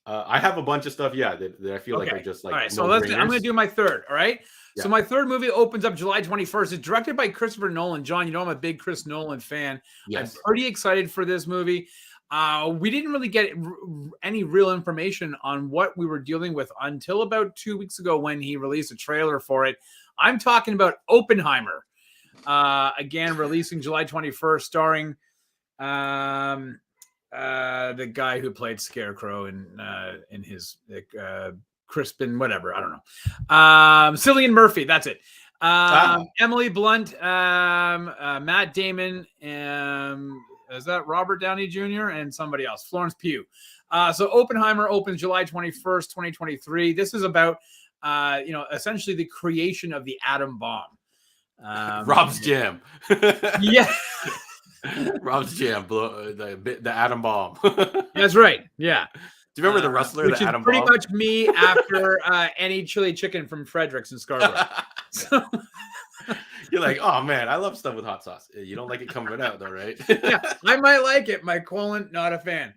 I have a bunch of stuff, that I feel like are just like. All right, so I'm going to do my third. All right. Yeah. So my third movie opens up July 21st. It's directed by Christopher Nolan. John, I'm a big Chris Nolan fan. Yes. I'm pretty excited for this movie. We didn't really get any real information on what we were dealing with until about 2 weeks ago when he released a trailer for it. I'm talking about Oppenheimer. Again, releasing July 21st, starring the guy who played Scarecrow in his Crispin, whatever, I don't know. Cillian Murphy, that's it. Emily Blunt, Matt Damon, is that Robert Downey Jr. and somebody else, Florence Pugh. So Oppenheimer opens July 21st, 2023. This is about essentially the creation of the atom bomb. Rob's Jam. Yeah. Rob's Jam, the atom bomb. That's right. Yeah. Do you remember the Rustler, which the is atom pretty bomb? much me after any chili chicken from Frederick's in Scarborough. So you're like, oh man, I love stuff with hot sauce. You don't like it coming out though, right? Yeah, I might like it. My colon, not a fan.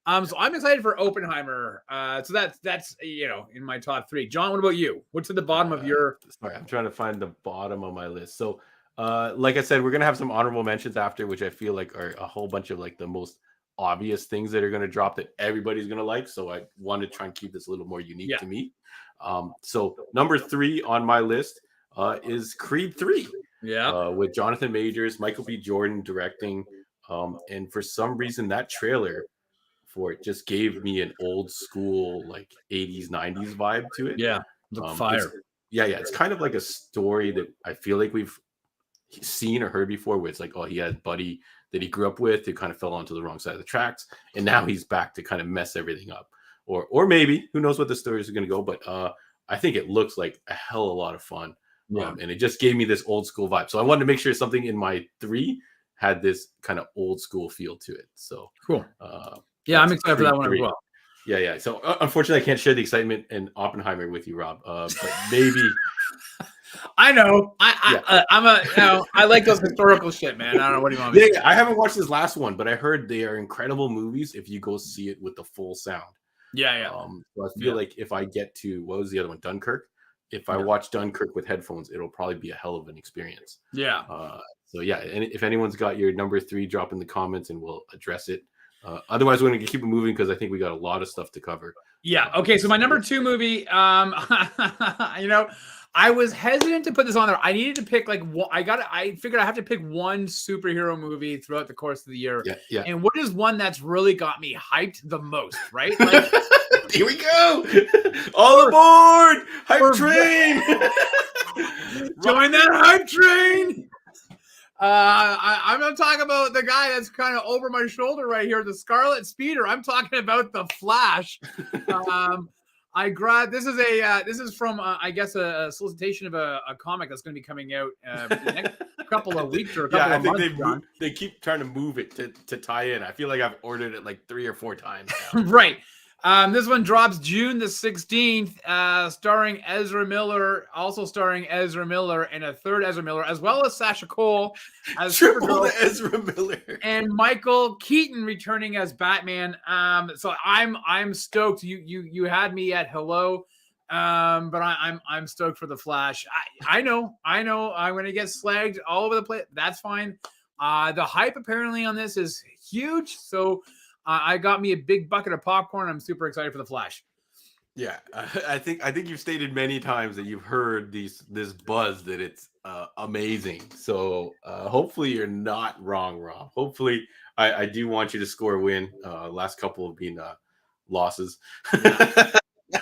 So I'm excited for Oppenheimer. So that's in my top 3. John, what about you? What's at the bottom of your? Sorry, I'm trying to find the bottom of my list. So Like I said, we're gonna have some honorable mentions after, which I feel like are a whole bunch of like the most obvious things that are gonna drop that everybody's gonna like. So I want to try and keep this a little more unique Yeah. to me. So number 3 on my list is Creed 3, Yeah. with Jonathan Majors, Michael B. Jordan directing. And for some reason, that trailer for it just gave me an old school like 80s 90s vibe to it. Yeah. Look It's fire. yeah, it's kind of like a story that I feel like we've seen or heard before, where it's like, oh, he had a buddy that he grew up with who kind of fell onto the wrong side of the tracks, and now he's back to kind of mess everything up. Or maybe, who knows what the story is going to go, but I think it looks like a hell of a lot of fun. Yeah. And it just gave me this old school vibe. So I wanted to make sure something in my 3 had this kind of old school feel to it. So Cool. Yeah, I'm excited for that one 3. as well. Yeah. So unfortunately, I can't share the excitement in Oppenheimer with you, Rob. But maybe. I know. I like those historical shit, man. I don't know what do you want me to say. I haven't watched this last one, but I heard they are incredible movies if you go see it with the full sound. Yeah. So I feel like if I get to, what was the other one, Dunkirk? If I watch Dunkirk with headphones, it'll probably be a hell of an experience. Yeah. So yeah, and if anyone's got your number 3, drop in the comments and we'll address it. Otherwise, we're going to keep it moving because I think we got a lot of stuff to cover. Yeah. Okay. So my number 2 movie, I was hesitant to put this on there. I needed to pick like one. I figured I have to pick one superhero movie throughout the course of the year. Yeah. And what is one that's really got me hyped the most, right? Like, here we go. All aboard! Hype train! Join that hype train! I'm not talking about the guy that's kind of over my shoulder right here, the Scarlet Speeder. I'm talking about the Flash. This is from I guess a solicitation of a comic that's going to be coming out the next couple of weeks or a couple of months. I think they keep trying to move it to tie in. I feel like I've ordered it like 3 or 4 times now. Right. This one drops June the 16th, starring Ezra Miller, and a third Ezra Miller, as well as Sasha Cole as Triple Ezra Miller and Michael Keaton returning as Batman. So I'm stoked. You had me at hello, but I'm stoked for the Flash. I know I'm gonna get slagged all over the place. That's fine. The hype apparently on this is huge. So. I got me a big bucket of popcorn. I'm super excited for the Flash. Yeah, I think you've stated many times that you've heard this buzz that it's amazing. So hopefully you're not wrong, Rob. Hopefully I do want you to score a win. Last couple have been losses. Hey,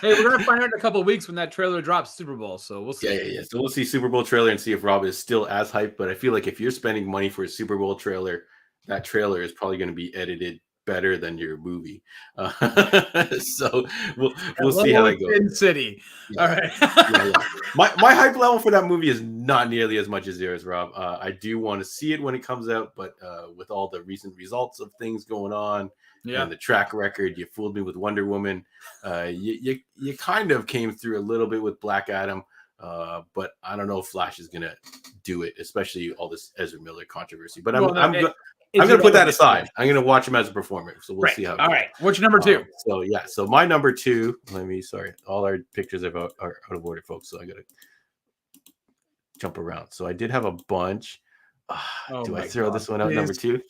we're gonna find out in a couple of weeks when that trailer drops Super Bowl. So we'll see. Yeah. So we'll see Super Bowl trailer and see if Rob is still as hyped. But I feel like if you're spending money for a Super Bowl trailer, that trailer is probably going to be edited better than your movie. So we'll see how that goes. In City. Yeah. All right. My hype level for that movie is not nearly as much as yours, Rob. I do want to see it when it comes out, but with all the recent results of things going on and the track record, you fooled me with Wonder Woman. You kind of came through a little bit with Black Adam. But I don't know if Flash is gonna do it, especially all this Ezra Miller controversy. But I'm going to put that aside. I'm going to watch him as a performer. So we'll see how it goes. All right. What's your number 2? So my number 2, all our pictures are out of order, folks. So I got to jump around. So I did have a bunch. Do I throw this one out, number 2?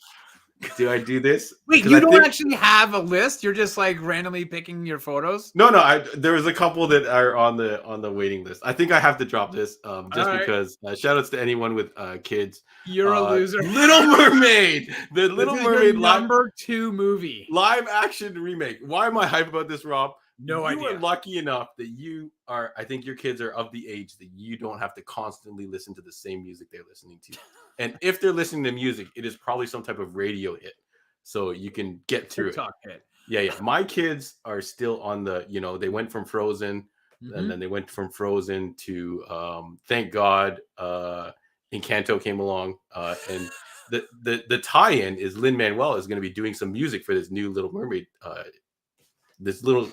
Do I do this? Wait, you don't actually have a list? You're just like randomly picking your photos? No. There was a couple that are on the waiting list. I think I have to drop this because shout outs to anyone with kids. You're a loser. Little Mermaid, the Little Mermaid number 2 movie, live action remake. Why am I hype about this, Rob? No idea. You are lucky enough that I think your kids are of the age that you don't have to constantly listen to the same music they're listening to. And if they're listening to music, it is probably some type of radio hit. So you can get through TikTok hit. Yeah. My kids are still on they went from Frozen and then they went from Frozen to thank God Encanto came along. And the tie-in is Lin-Manuel is going to be doing some music for this new Little Mermaid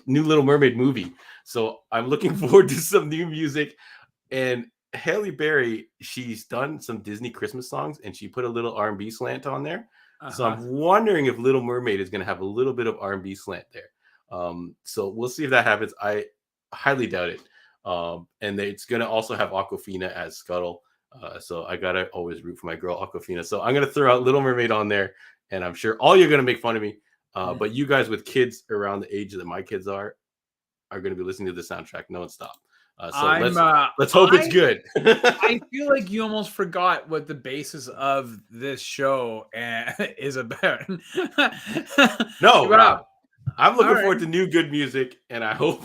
new Little Mermaid movie. So I'm looking forward to some new music. And Halle Berry, she's done some Disney Christmas songs and she put a little R&B slant on there. So I'm wondering if Little Mermaid is going to have a little bit of R&B slant there. So we'll see if that happens. I highly doubt it. And it's going to also have Awkwafina as Scuttle. So I gotta always root for my girl Aquafina. So I'm gonna throw out Little Mermaid on there, and I'm sure all you're gonna make fun of me. But you guys with kids around the age that my kids are gonna be listening to the soundtrack nonstop. So let's hope it's good. I feel like you almost forgot what the basis of this show is about. No, Rob. I'm looking All right. forward to new good music, and I hope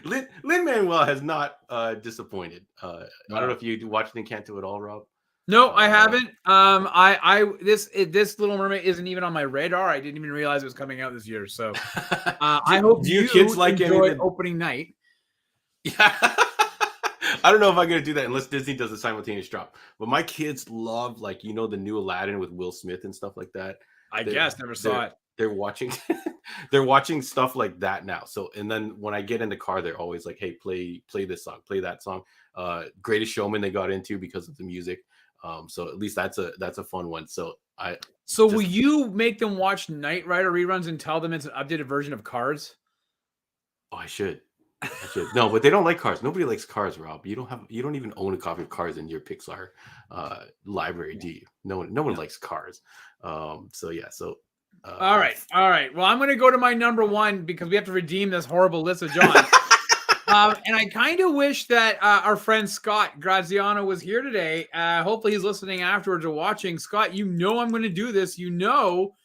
Lin-Manuel has not disappointed. I don't know if you watched Encanto at all, Rob. No, I haven't. This Little Mermaid isn't even on my radar. I didn't even realize it was coming out this year. So I hope do your kids like enjoy opening night. Yeah. I don't know if I'm gonna do that unless Disney does a simultaneous drop. But my kids love, like, you know, the new Aladdin with Will Smith and stuff like that. I guess never saw it. They're watching they're watching stuff like that now. So, and then when I get in the car, they're always like, hey, play this song, play that song. Greatest Showman they got into because of the music. So at least that's a fun one. So will you make them watch Knight Rider reruns and tell them it's an updated version of Cars? Oh, I should. No, but they don't like Cars. Nobody likes Cars, Rob. You don't even own a copy of Cars in your Pixar library, do you? No one likes Cars. So yeah. So all right. Well, I'm going to go to my number one because we have to redeem this horrible list of John. And I kind of wish that our friend Scott Graziano was here today. Hopefully he's listening afterwards or watching. Scott, you know I'm going to do this. You know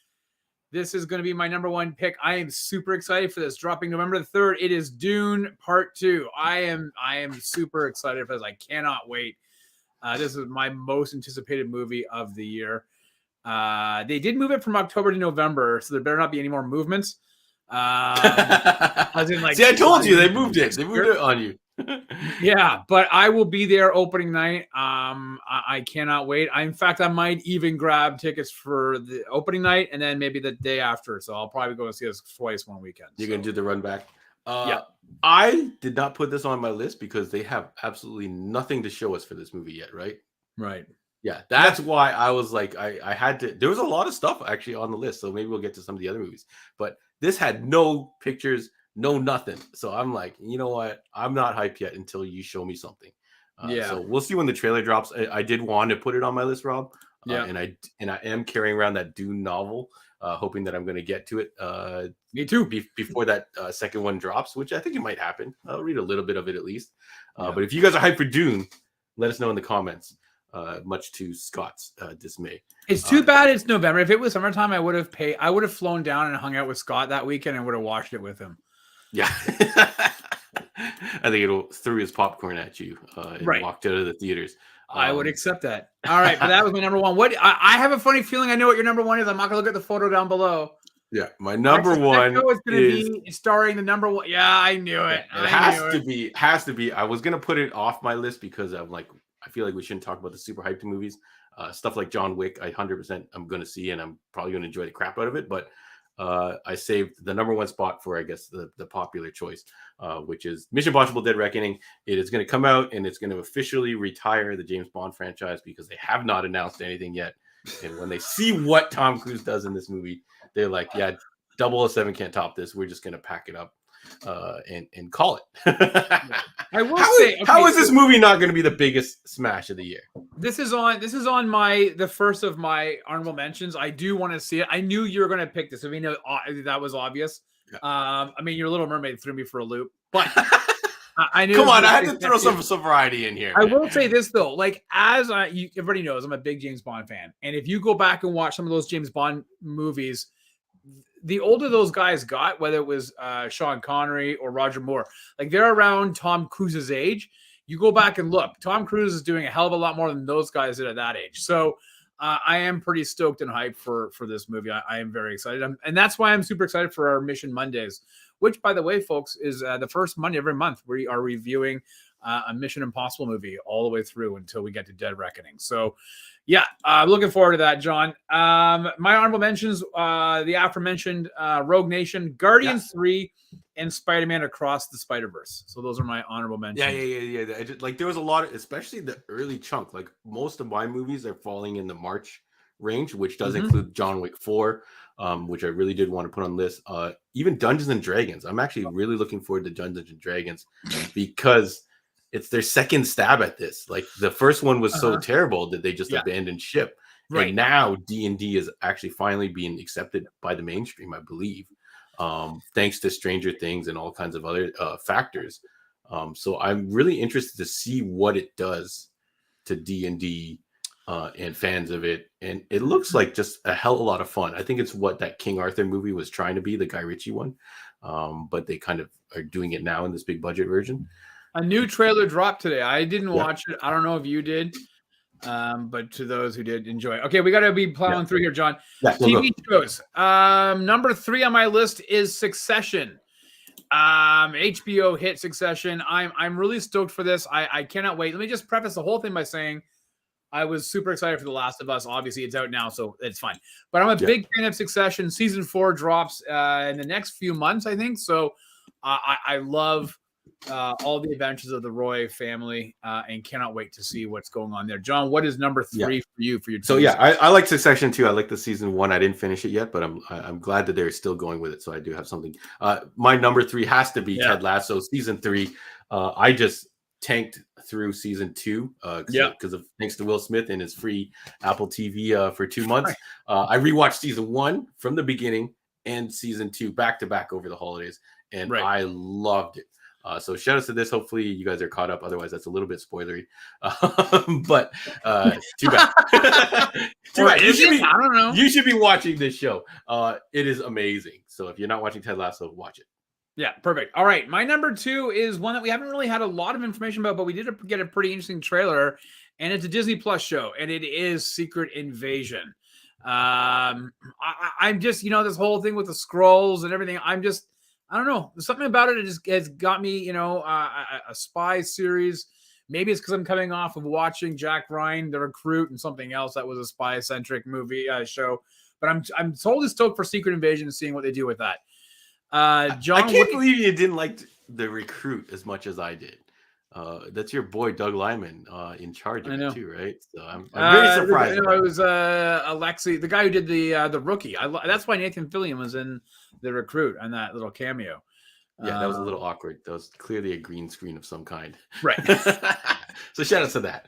this is going to be my number one pick. I am super excited for this. Dropping November the 3rd. It is Dune Part 2. I am super excited for this. I cannot wait. This is my most anticipated movie of the year. They did move it from October to November, so there better not be any more movements. As in, like, see, I told you they moved it. They moved it on you. Yeah, but I will be there opening night. I cannot wait. In fact, I might even grab tickets for the opening night and then maybe the day after. So I'll probably go and see this twice one weekend. You're gonna do the run back. Yeah. I did not put this on my list because they have absolutely nothing to show us for this movie yet, right? Right. Yeah, that's why I was like, I had to. There was a lot of stuff actually on the list, so maybe we'll get to some of the other movies. But this had no pictures, no nothing. So I'm like, you know what? I'm not hyped yet until you show me something. So we'll see when the trailer drops. I did want to put it on my list, Rob. And I am carrying around that Dune novel, hoping that I'm going to get to it. Me too. Before that second one drops, which I think it might happen. I'll read a little bit of it at least. But if you guys are hyped for Dune, let us know in the comments. Much to Scott's dismay. It's too bad it's November. If it was summertime, I would have flown down and hung out with Scott that weekend and would have watched it with him. Yeah. I think it threw his popcorn at you and walked out of the theaters. I would accept that. All right, but that was my number one. What I have a funny feeling I know what your number one is. I'm not gonna look at the photo down below. Yeah, my number one is going to be starring the number one. Yeah, I knew it. It has to be. I was gonna put it off my list because I'm like, I feel like we shouldn't talk about the super hyped movies. Stuff like John Wick, I 100% I'm going to see, and I'm probably going to enjoy the crap out of it. But I saved the number one spot for, I guess, the popular choice, which is Mission Impossible: Dead Reckoning. It is going to come out, and it's going to officially retire the James Bond franchise because they have not announced anything yet. And when they see what Tom Cruise does in this movie, they're like, yeah, 007 can't top this. We're just going to pack it up and call it. I will say, how is this movie not going to be the biggest smash of the year? This is on the first of my honorable mentions. I do want to see it. I knew you were going to pick this. I mean, that was obvious. Yeah. I mean, your Little Mermaid threw me for a loop, but I knew. Come on, I had to throw some variety in here. I will say this though, like everybody knows, I'm a big James Bond fan, and if you go back and watch some of those James Bond movies, the older those guys got, whether it was Sean Connery or Roger Moore, like they're around Tom Cruise's age. You go back and look, Tom Cruise is doing a hell of a lot more than those guys did at that age. So I am pretty stoked and hyped for this movie. I am very excited. And that's why I'm super excited for our Mission Mondays, which, by the way, folks, is the first Monday every month. We are reviewing a Mission Impossible movie all the way through until we get to Dead Reckoning. So, yeah, I'm looking forward to that, John. My honorable mentions, the aforementioned Rogue Nation, Guardians 3, and Spider-Man Across the Spider-Verse. So those are my honorable mentions. Yeah. Like there was a lot of, especially the early chunk. Like most of my movies are falling in the March range, which does include John Wick 4, which I really did want to put on this. Even Dungeons and Dragons. I'm actually really looking forward to Dungeons and Dragons because it's their second stab at this. Like the first one was so Uh-huh. terrible that they just Yeah. abandoned ship. Right. And now D&D is actually finally being accepted by the mainstream, I believe, thanks to Stranger Things and all kinds of other factors. So I'm really interested to see what it does to D&D and fans of it. And it looks like just a hell of a lot of fun. I think it's what that King Arthur movie was trying to be, the Guy Ritchie one. But they kind of are doing it now in this big budget version. A new trailer dropped today. I didn't Yeah. watch it. I don't know if you did. But to those who did, enjoy. Okay, we got to be plowing through here, John. Yeah, TV shows. Number 3 on my list is Succession. HBO hit Succession. I'm really stoked for this. I cannot wait. Let me just preface the whole thing by saying I was super excited for The Last of Us. Obviously, it's out now, so it's fine. But I'm a big fan of Succession. Season 4 drops in the next few months, I think. So I love all the adventures of the Roy family and cannot wait to see what's going on there. John, what is number 3 for you for your team? So I like Succession too. I like the season 1. I didn't finish it yet, but I'm glad that they're still going with it. So I do have something. My number 3 has to be Ted Lasso season 3. I just tanked through season 2 because of thanks to Will Smith and his free Apple TV for 2 months. I rewatched season 1 from the beginning and season 2 back to back over the holidays, and I loved it. So shout out to this. Hopefully you guys are caught up. Otherwise, that's a little bit spoilery. But too bad. Too bad. I don't know. You should be watching this show. It is amazing. So if you're not watching Ted Lasso, watch it. Yeah, perfect. All right. My number 2 is one that we haven't really had a lot of information about, but we did get a pretty interesting trailer, and it's a Disney Plus show, and it is Secret Invasion. I'm just, this whole thing with the scrolls and everything. I don't know. There's something about it. It just has got me, a spy series. Maybe it's because I'm coming off of watching Jack Ryan, The Recruit, and something else that was a spy-centric movie show. But I'm totally stoked for Secret Invasion and seeing what they do with that. John, I can't believe you didn't like The Recruit as much as I did. That's your boy Doug Lyman in charge of it too, right? So I'm very surprised. It was Alexi, the guy who did the Rookie. That's why Nathan Fillion was in The Recruit on that little cameo. Yeah, that was a little awkward. That was clearly a green screen of some kind. Right. So shout out to that.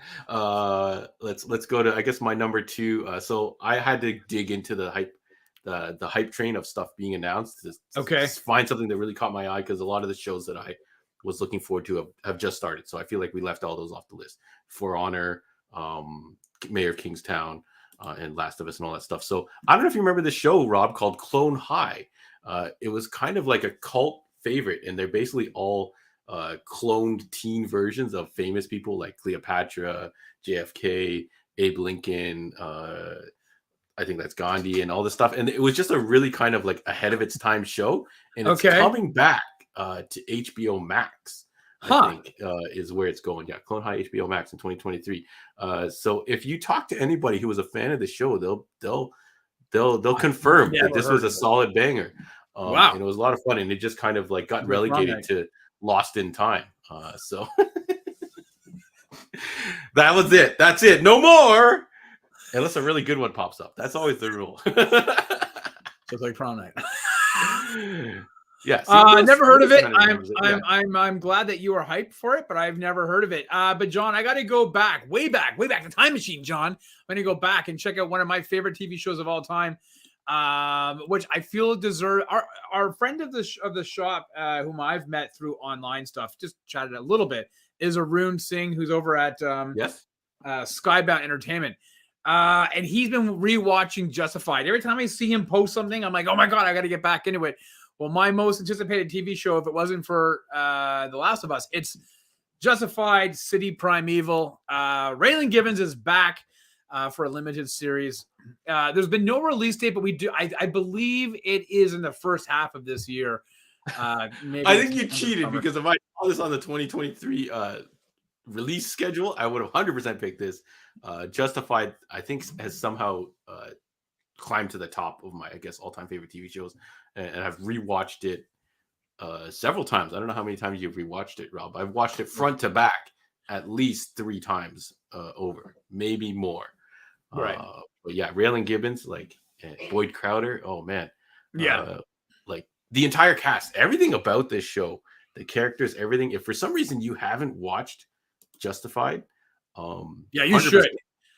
Let's go to, I guess, my number 2. So I had to dig into the hype train of stuff being announced to find something that really caught my eye, because a lot of the shows that I was looking forward to have just started. So I feel like we left all those off the list. For Honor, Mayor of Kingstown, and Last of Us and all that stuff. So I don't know if you remember the show, Rob, called Clone High. It was kind of like a cult favorite, and they're basically all cloned teen versions of famous people like Cleopatra, JFK, Abe Lincoln, I think that's Gandhi, and all this stuff. And it was just a really kind of like ahead of its time show. And it's coming back to HBO Max, I think, is where it's going. Yeah, Clone High, HBO Max in 2023. So if you talk to anybody who was a fan of the show, they'll confirm that this was a solid banger. Wow. And it was a lot of fun, and it just kind of like got relegated to Lost in Time. So that was it. That's it. No more. Unless a really good one pops up. That's always the rule. Just like prom night. Yeah. I never heard of it. I'm glad that you are hyped for it, but I've never heard of it. But John, I got to go way back, the time machine, John. I'm going to go back and check out one of my favorite TV shows of all time, which I feel deserve. Our friend of the shop, whom I've met through online stuff, just chatted a little bit, is Arun Singh, who's over at Skybound Entertainment. And he's been rewatching Justified. Every time I see him post something, I'm like, oh my God, I got to get back into it. Well, my most anticipated TV show, if it wasn't for The Last of Us, it's Justified, City Primeval. Raylan Givens is back for a limited series. There's been no release date, but I believe it is in the first half of this year. Maybe I think you cheated, because if I saw this on the 2023 release schedule, I would have 100% picked this. Justified, I think, has somehow climbed to the top of my, I guess, all-time favorite TV shows, and I've rewatched it several times. I don't know how many times you've rewatched it, Rob. I've watched it front to back at least 3 times over, maybe more. Right. But yeah, Raylan Gibbons, like Boyd Crowder. Oh man. Yeah. Like the entire cast, everything about this show, the characters, everything. If for some reason you haven't watched Justified. Yeah, you should.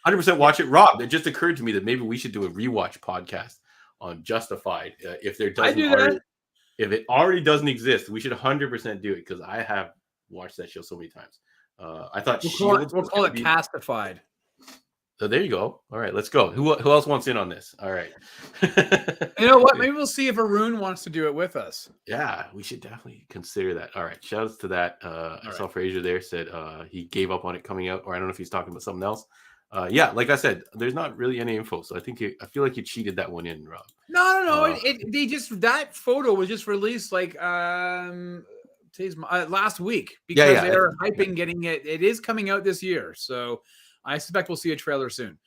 100% watch it. Rob, it just occurred to me that maybe we should do a rewatch podcast on Justified. If there doesn't if it already doesn't exist, we should 100% do it because I have watched that show so many times. I thought we'll call it Castified. So there you go. All right, let's go. Who else wants in on this? All right. You know what? Maybe we'll see if Arun wants to do it with us. Yeah, we should definitely consider that. All right, shout outs to that. I saw Fraser there said he gave up on it coming out, or I don't know if he's talking about something else. Yeah, like I said, there's not really any info, so I feel like you cheated that one in, Rob. No. They just that photo was just released like last week because they're hyping getting it. It is coming out this year, so I suspect we'll see a trailer soon.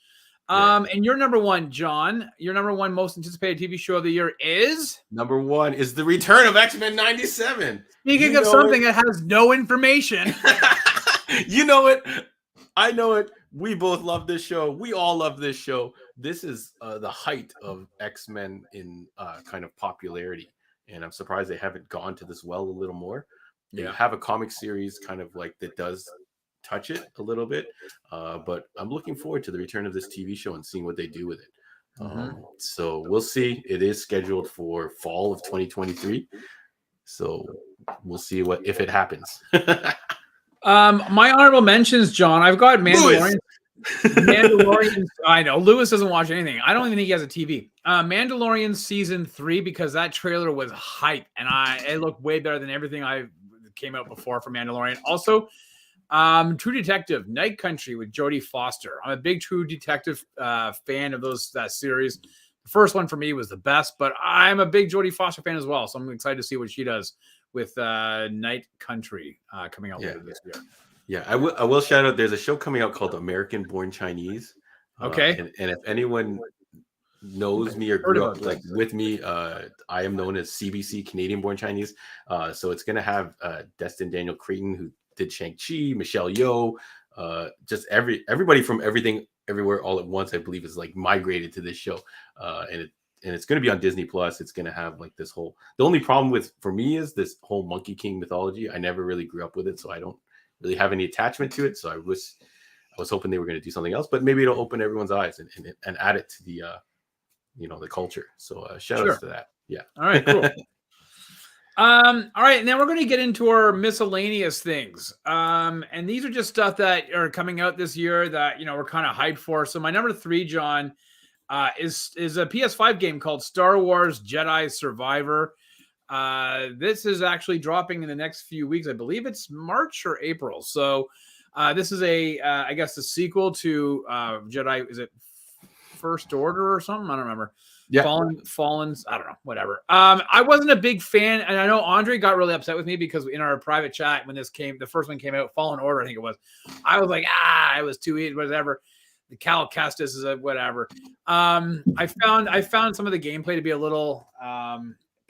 And your number one, John, your number one most anticipated TV show of the year is? Number one is the return of X-Men 97. Speaking of something that has no information. You know it. I know it. We both love this show. We all love this show. This is the height of X-Men in kind of popularity. And I'm surprised they haven't gone to this well a little more. They have a comic series kind of like that does touch it a little bit, but I'm looking forward to the return of this TV show and seeing what they do with it. So we'll see. It is scheduled for fall of 2023, so we'll see if it happens. My honorable mentions, John. I've got Mandalorian. Mandalorian. I know Lewis doesn't watch anything. I don't even think he has a TV. Mandalorian season 3 because that trailer was hype and it looked way better than everything I came out before for Mandalorian. Also, True Detective, Night Country with Jodie Foster. I'm a big True Detective fan of that series. The first one for me was the best, but I'm a big Jodie Foster fan as well, so I'm excited to see what she does with Night Country coming out later this year. Yeah, I will shout out. There's a show coming out called American Born Chinese. Okay, and if anyone knows me or grew up like with me, I am known as CBC, Canadian Born Chinese. So it's gonna have Destin Daniel Creighton, who did Shang-Chi, Michelle Yeoh, just everybody from Everything Everywhere All at Once, I believe, is like migrated to this show, and it's going to be on Disney Plus. It's going to have like this whole. The only problem for me is this whole Monkey King mythology. I never really grew up with it, so I don't really have any attachment to it. So I was hoping they were going to do something else, but maybe it'll open everyone's eyes and add it to the the culture. So shout outs to that. Yeah. All right. Cool. All right, and then we're going to get into our miscellaneous things. And these are just stuff that are coming out this year that we're kind of hyped for. So my number 3, John, is a PS5 game called Star Wars Jedi Survivor. This is actually dropping in the next few weeks. I believe it's March or April. So this is I guess, a sequel to Jedi. Is it First Order or something? I don't remember. Yeah. Fallens, I don't know, whatever. I wasn't a big fan, and I know Andre got really upset with me because in our private chat when the first one came out, Fallen Order, I think it was, I was like, it was too easy, whatever. The Cal Kestis is a whatever. I found some of the gameplay to be a little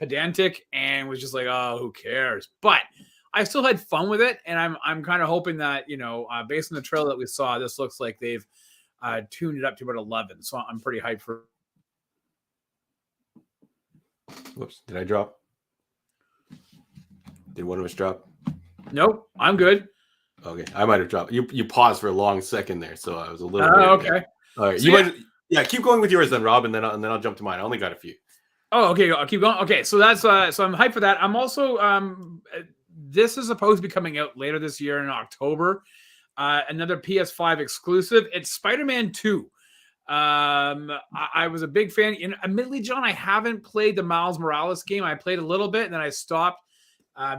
pedantic and was just like, oh, who cares? But I still had fun with it, and I'm kind of hoping that based on the trailer that we saw, this looks like they've tuned it up to about 11. So I'm pretty hyped for. Whoops! Did I drop? Did one of us drop? Nope, I'm good. Okay, I might have dropped. You paused for a long second there, so I was a little. Okay. There. All right, So keep going with yours then, Rob, and then I'll jump to mine. I only got a few. Oh, okay. I'll keep going. Okay, so that's so I'm hyped for that. I'm also this is supposed to be coming out later this year in October. Another PS5 exclusive. It's Spider-Man 2. I was a big fan. Admittedly, John, I haven't played the Miles Morales game. I played a little bit and then I stopped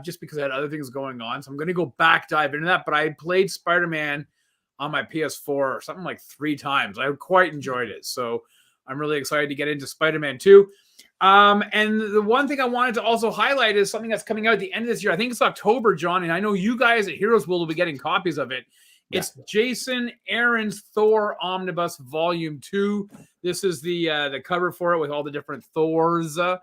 just because I had other things going on. So I'm going to go back, dive into that. But I played Spider-Man on my PS4 something like 3 times. I quite enjoyed it. So I'm really excited to get into Spider-Man 2. And the one thing I wanted to also highlight is something that's coming out at the end of this year. I think it's October, John, and I know you guys at Heroes will be getting copies of it. It's Jason Aaron's Thor Omnibus Volume 2. This is the cover for it with all the different Thors. I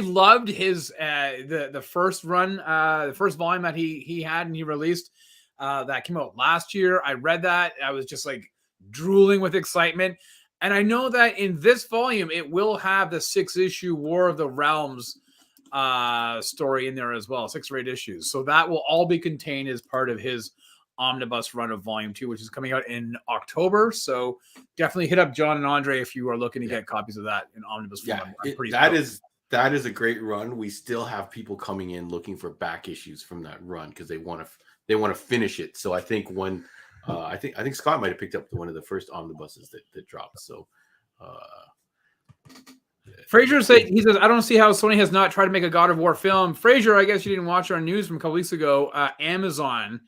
loved his the first run, the first volume that he had and he released that came out last year. I read that. I was just like drooling with excitement. And I know that in this volume, it will have the 6-issue War of the Realms story in there as well, 6 or 8 issues. So that will all be contained as part of his omnibus run of volume 2, which is coming out in October. So definitely hit up John and Andre if you are looking to get copies of that in omnibus form. That is a great run. We still have people coming in looking for back issues from that run because they want to finish it. So I think I think Scott might have picked up one of the first omnibuses that dropped. So Fraser he says, I don't see how Sony has not tried to make a God of War film. Fraser, I guess you didn't watch our news from a couple weeks ago. Amazon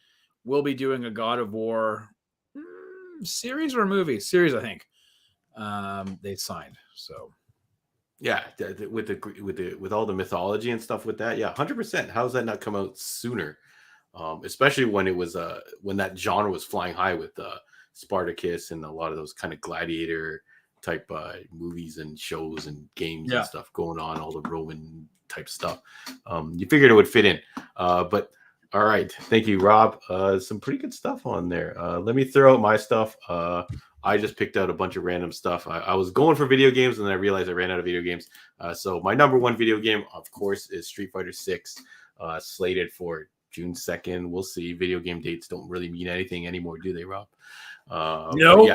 will be doing a God of War series or a movie series, I think. They signed. So yeah, with all the mythology and stuff with that, yeah, 100%. How does that not come out sooner? Especially when it was when that genre was flying high with Spartacus and a lot of those kind of gladiator type movies and shows and games and stuff going on, all the Roman type stuff. You figured it would fit in, but all right, thank you, Rob. Some pretty good stuff on there. Let me throw out my stuff. I just picked out a bunch of random stuff. I was going for video games, and then I realized I ran out of video games. So my number one video game, of course, is Street Fighter 6, slated for June 2nd. We'll see. Video game dates don't really mean anything anymore, do they, Rob? No.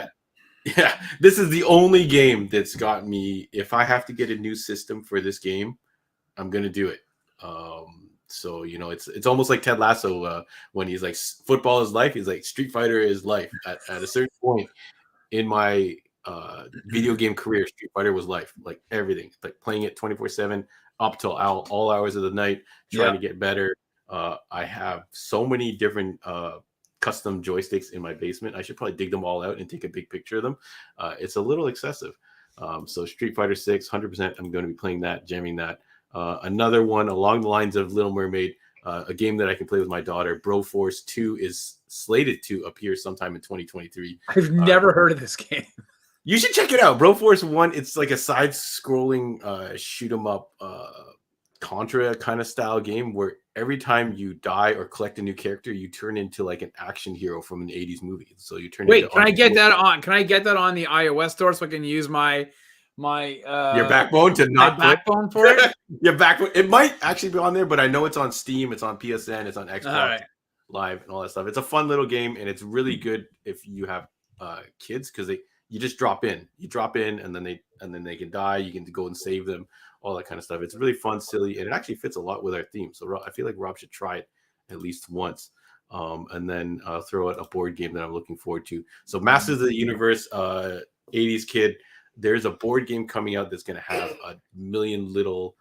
Yeah. This is the only game that's got me. If I have to get a new system for this game, I'm gonna do it. So it's almost like Ted Lasso when he's like, football is life. He's like, Street Fighter is life. At a certain point in my video game career, Street Fighter was life. Like everything, like playing it 24/7 up till all hours of the night, trying to get better. I have so many different custom joysticks in my basement. I should probably dig them all out and take a big picture of them. It's a little excessive. So Street Fighter 6, 100%. I'm going to be playing that, jamming that. Another one along the lines of Little Mermaid, a game that I can play with my daughter. Broforce 2 is slated to appear sometime in 2023. I've never heard of this game. You should check it out. Broforce 1, it's like a side-scrolling shoot 'em up Contra kind of style game where every time you die or collect a new character, you turn into like an action hero from an 80s movie. So you turn Wait, can I get that on the iOS store so I can use my your backbone to not backbone for it? Your backbone. It might actually be on there, but I know it's on Steam, it's on PSN, it's on Xbox Live and all that stuff. It's a fun little game, and it's really good if you have kids because you just drop in. You drop in, and then they can die. You can go and save them, all that kind of stuff. It's really fun, silly, and it actually fits a lot with our theme. So I feel like Rob should try it at least once. And then throw out a board game that I'm looking forward to. So Masters of the Universe, 80s kid. There's a board game coming out that's going to have a million little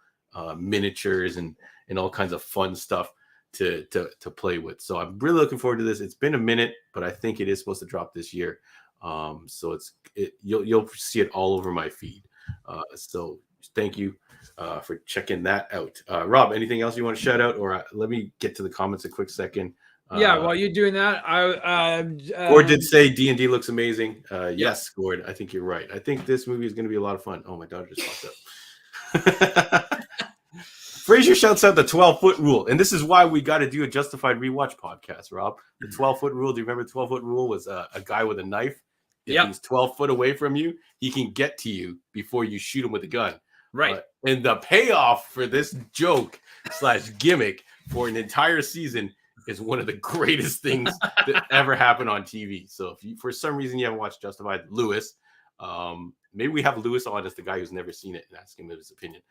miniatures and all kinds of fun stuff to play with. So I'm really looking forward to this. It's been a minute, but I think it is supposed to drop this year. So you'll see it all over my feed. So thank you for checking that out. Rob, anything else you want to shout out, or let me get to the comments a quick second. While you're doing that, Gord did say D&D looks amazing. Yes, Gord, I think you're right. I think this movie is going to be a lot of fun. Oh, my daughter just popped up. Fraser shouts out the 12-foot rule, and this is why we got to do a Justified Rewatch podcast, Rob. The 12-foot rule. Do you remember the 12-foot rule was a guy with a knife? If he's 12 foot away from you, he can get to you before you shoot him with a gun. Right. And the payoff for this joke / gimmick for an entire season is one of the greatest things that ever happened on TV. So if you, for some reason you haven't watched Justified, Lewis, maybe we have Lewis on as the guy who's never seen it and ask him his opinion.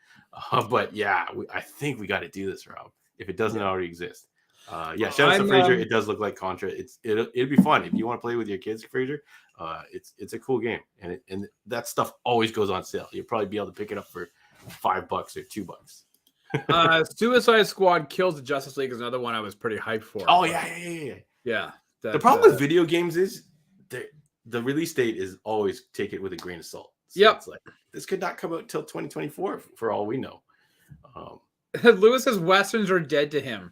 But yeah, I think we got to do this, Rob, if it doesn't already exist. Shout out to Fraser. It does look like Contra. It'll be fun if you want to play with your kids, Fraser. It's a cool game, and that stuff always goes on sale. You'll probably be able to pick it up for $5 or $2. Suicide Squad Kills the Justice League is another one I was pretty hyped for. Oh yeah. The problem with video games is the release date is always take it with a grain of salt. So it's like this could not come out till 2024 for all we know. Lewis says Westerns are dead to him.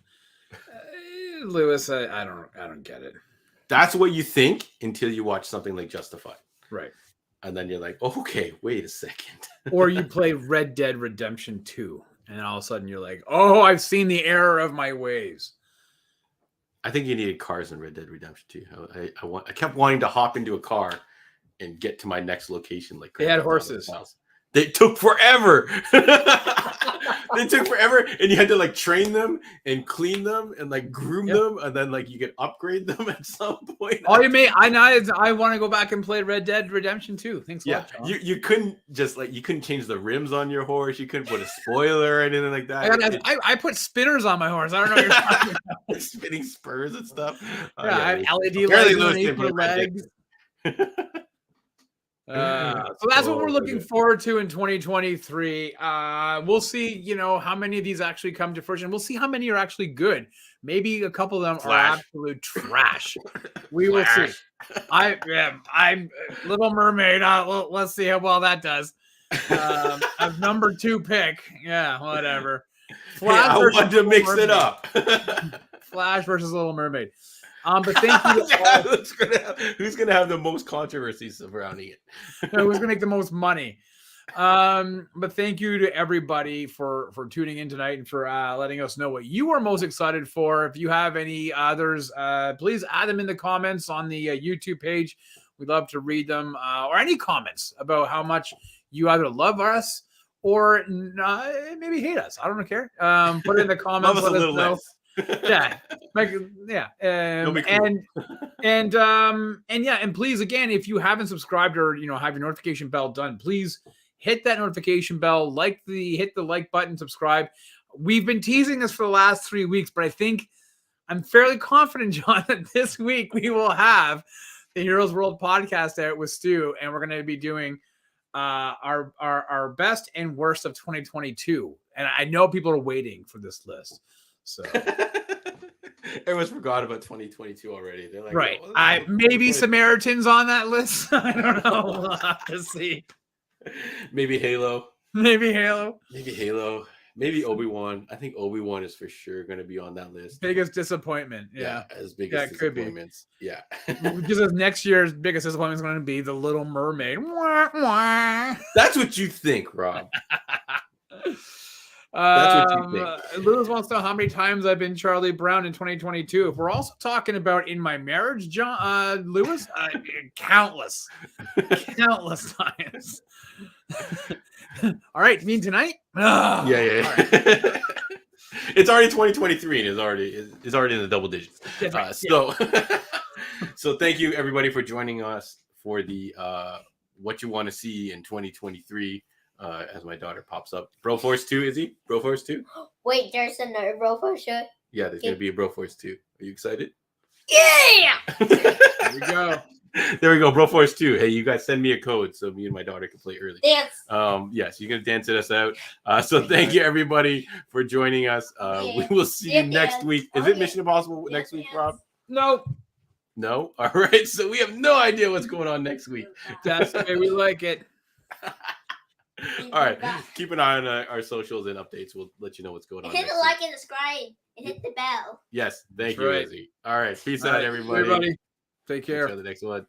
Lewis, I don't get it. That's what you think until you watch something like Justified. Right. And then you're like, oh, okay, wait a second. Or you play Red Dead Redemption 2, and all of a sudden you're like, oh, I've seen the error of my ways. I think you needed cars in Red Dead Redemption 2. I kept wanting to hop into a car and get to my next location. Like they had horses. They took forever. They took forever, and you had to like train them and clean them and like groom them, and then like you could upgrade them at some point. Oh, you may. I want to go back and play Red Dead Redemption 2. Thanks a lot, John. You couldn't just like you couldn't change the rims on your horse. You couldn't put a spoiler or anything like that. I put spinners on my horse. I don't know what you're talking about. Spinning spurs and stuff. Yeah, I have LED lights on legs. So that's what we're looking forward to in 2023. We'll see, you know, how many of these actually come to fruition. We'll see how many are actually good. Maybe a couple of them are absolute trash. We will see. I'm Little Mermaid. Let's see how well that does. A number 2 pick. Yeah, whatever. I wanted to mix it up. Flash versus Little Mermaid. But thank you to all. Who's gonna have the most controversy surrounding it? No, who's gonna make the most money? But thank you to everybody for tuning in tonight and for letting us know what you are most excited for. If you have any others, please add them in the comments on the YouTube page. We'd love to read them, or any comments about how much you either love us or maybe hate us. I don't care. Put it in the comments. Love us a little less. And please, again, if you haven't subscribed or have your notification bell done, please hit that notification bell, hit the like button, subscribe. We've been teasing this for the last 3 weeks, but I'm fairly confident, John, that this week we will have the Heroes World podcast out with Stu, and we're going to be doing our best and worst of 2022. And I know people are waiting for this list. So everyone's forgot about 2022 already. They're like, right. Maybe Samaritans on that list. I don't know. We'll have to see. Maybe Halo. Maybe Obi-Wan. I think Obi-Wan is for sure going to be on that list. Biggest disappointment. Yeah. As big as disappointments. Yeah. Because next year's biggest disappointment is going to be The Little Mermaid. That's what you think, Rob. That's what you think. Lewis wants to know how many times I've been Charlie Brown in 2022. If we're also talking about in my marriage, John, Lewis, countless times. All right, you mean tonight? Yeah. Right. It's already 2023 and it's already in the double digits. So thank you everybody for joining us for the what you want to see in 2023. As my daughter pops up. Broforce 2, Izzy? Broforce 2? Wait, there's another Broforce show? Yeah, there's going to be a Broforce 2. Are you excited? Yeah! There we go. There we go. Broforce 2. Hey, you guys send me a code so me and my daughter can play early. Dance. Yes, you can dance us out. So thank you, everybody, for joining us. We will see you next week. Is it Mission Impossible next week, Rob? No? All right. So we have no idea what's going on next week. That's okay. We like it. All right. Keep an eye on our socials and updates. We'll let you know what's going on. Hit the like and subscribe and hit the bell. Yes. Thank you, Izzy. All right. Peace out, everybody. Take care. See you on the next one.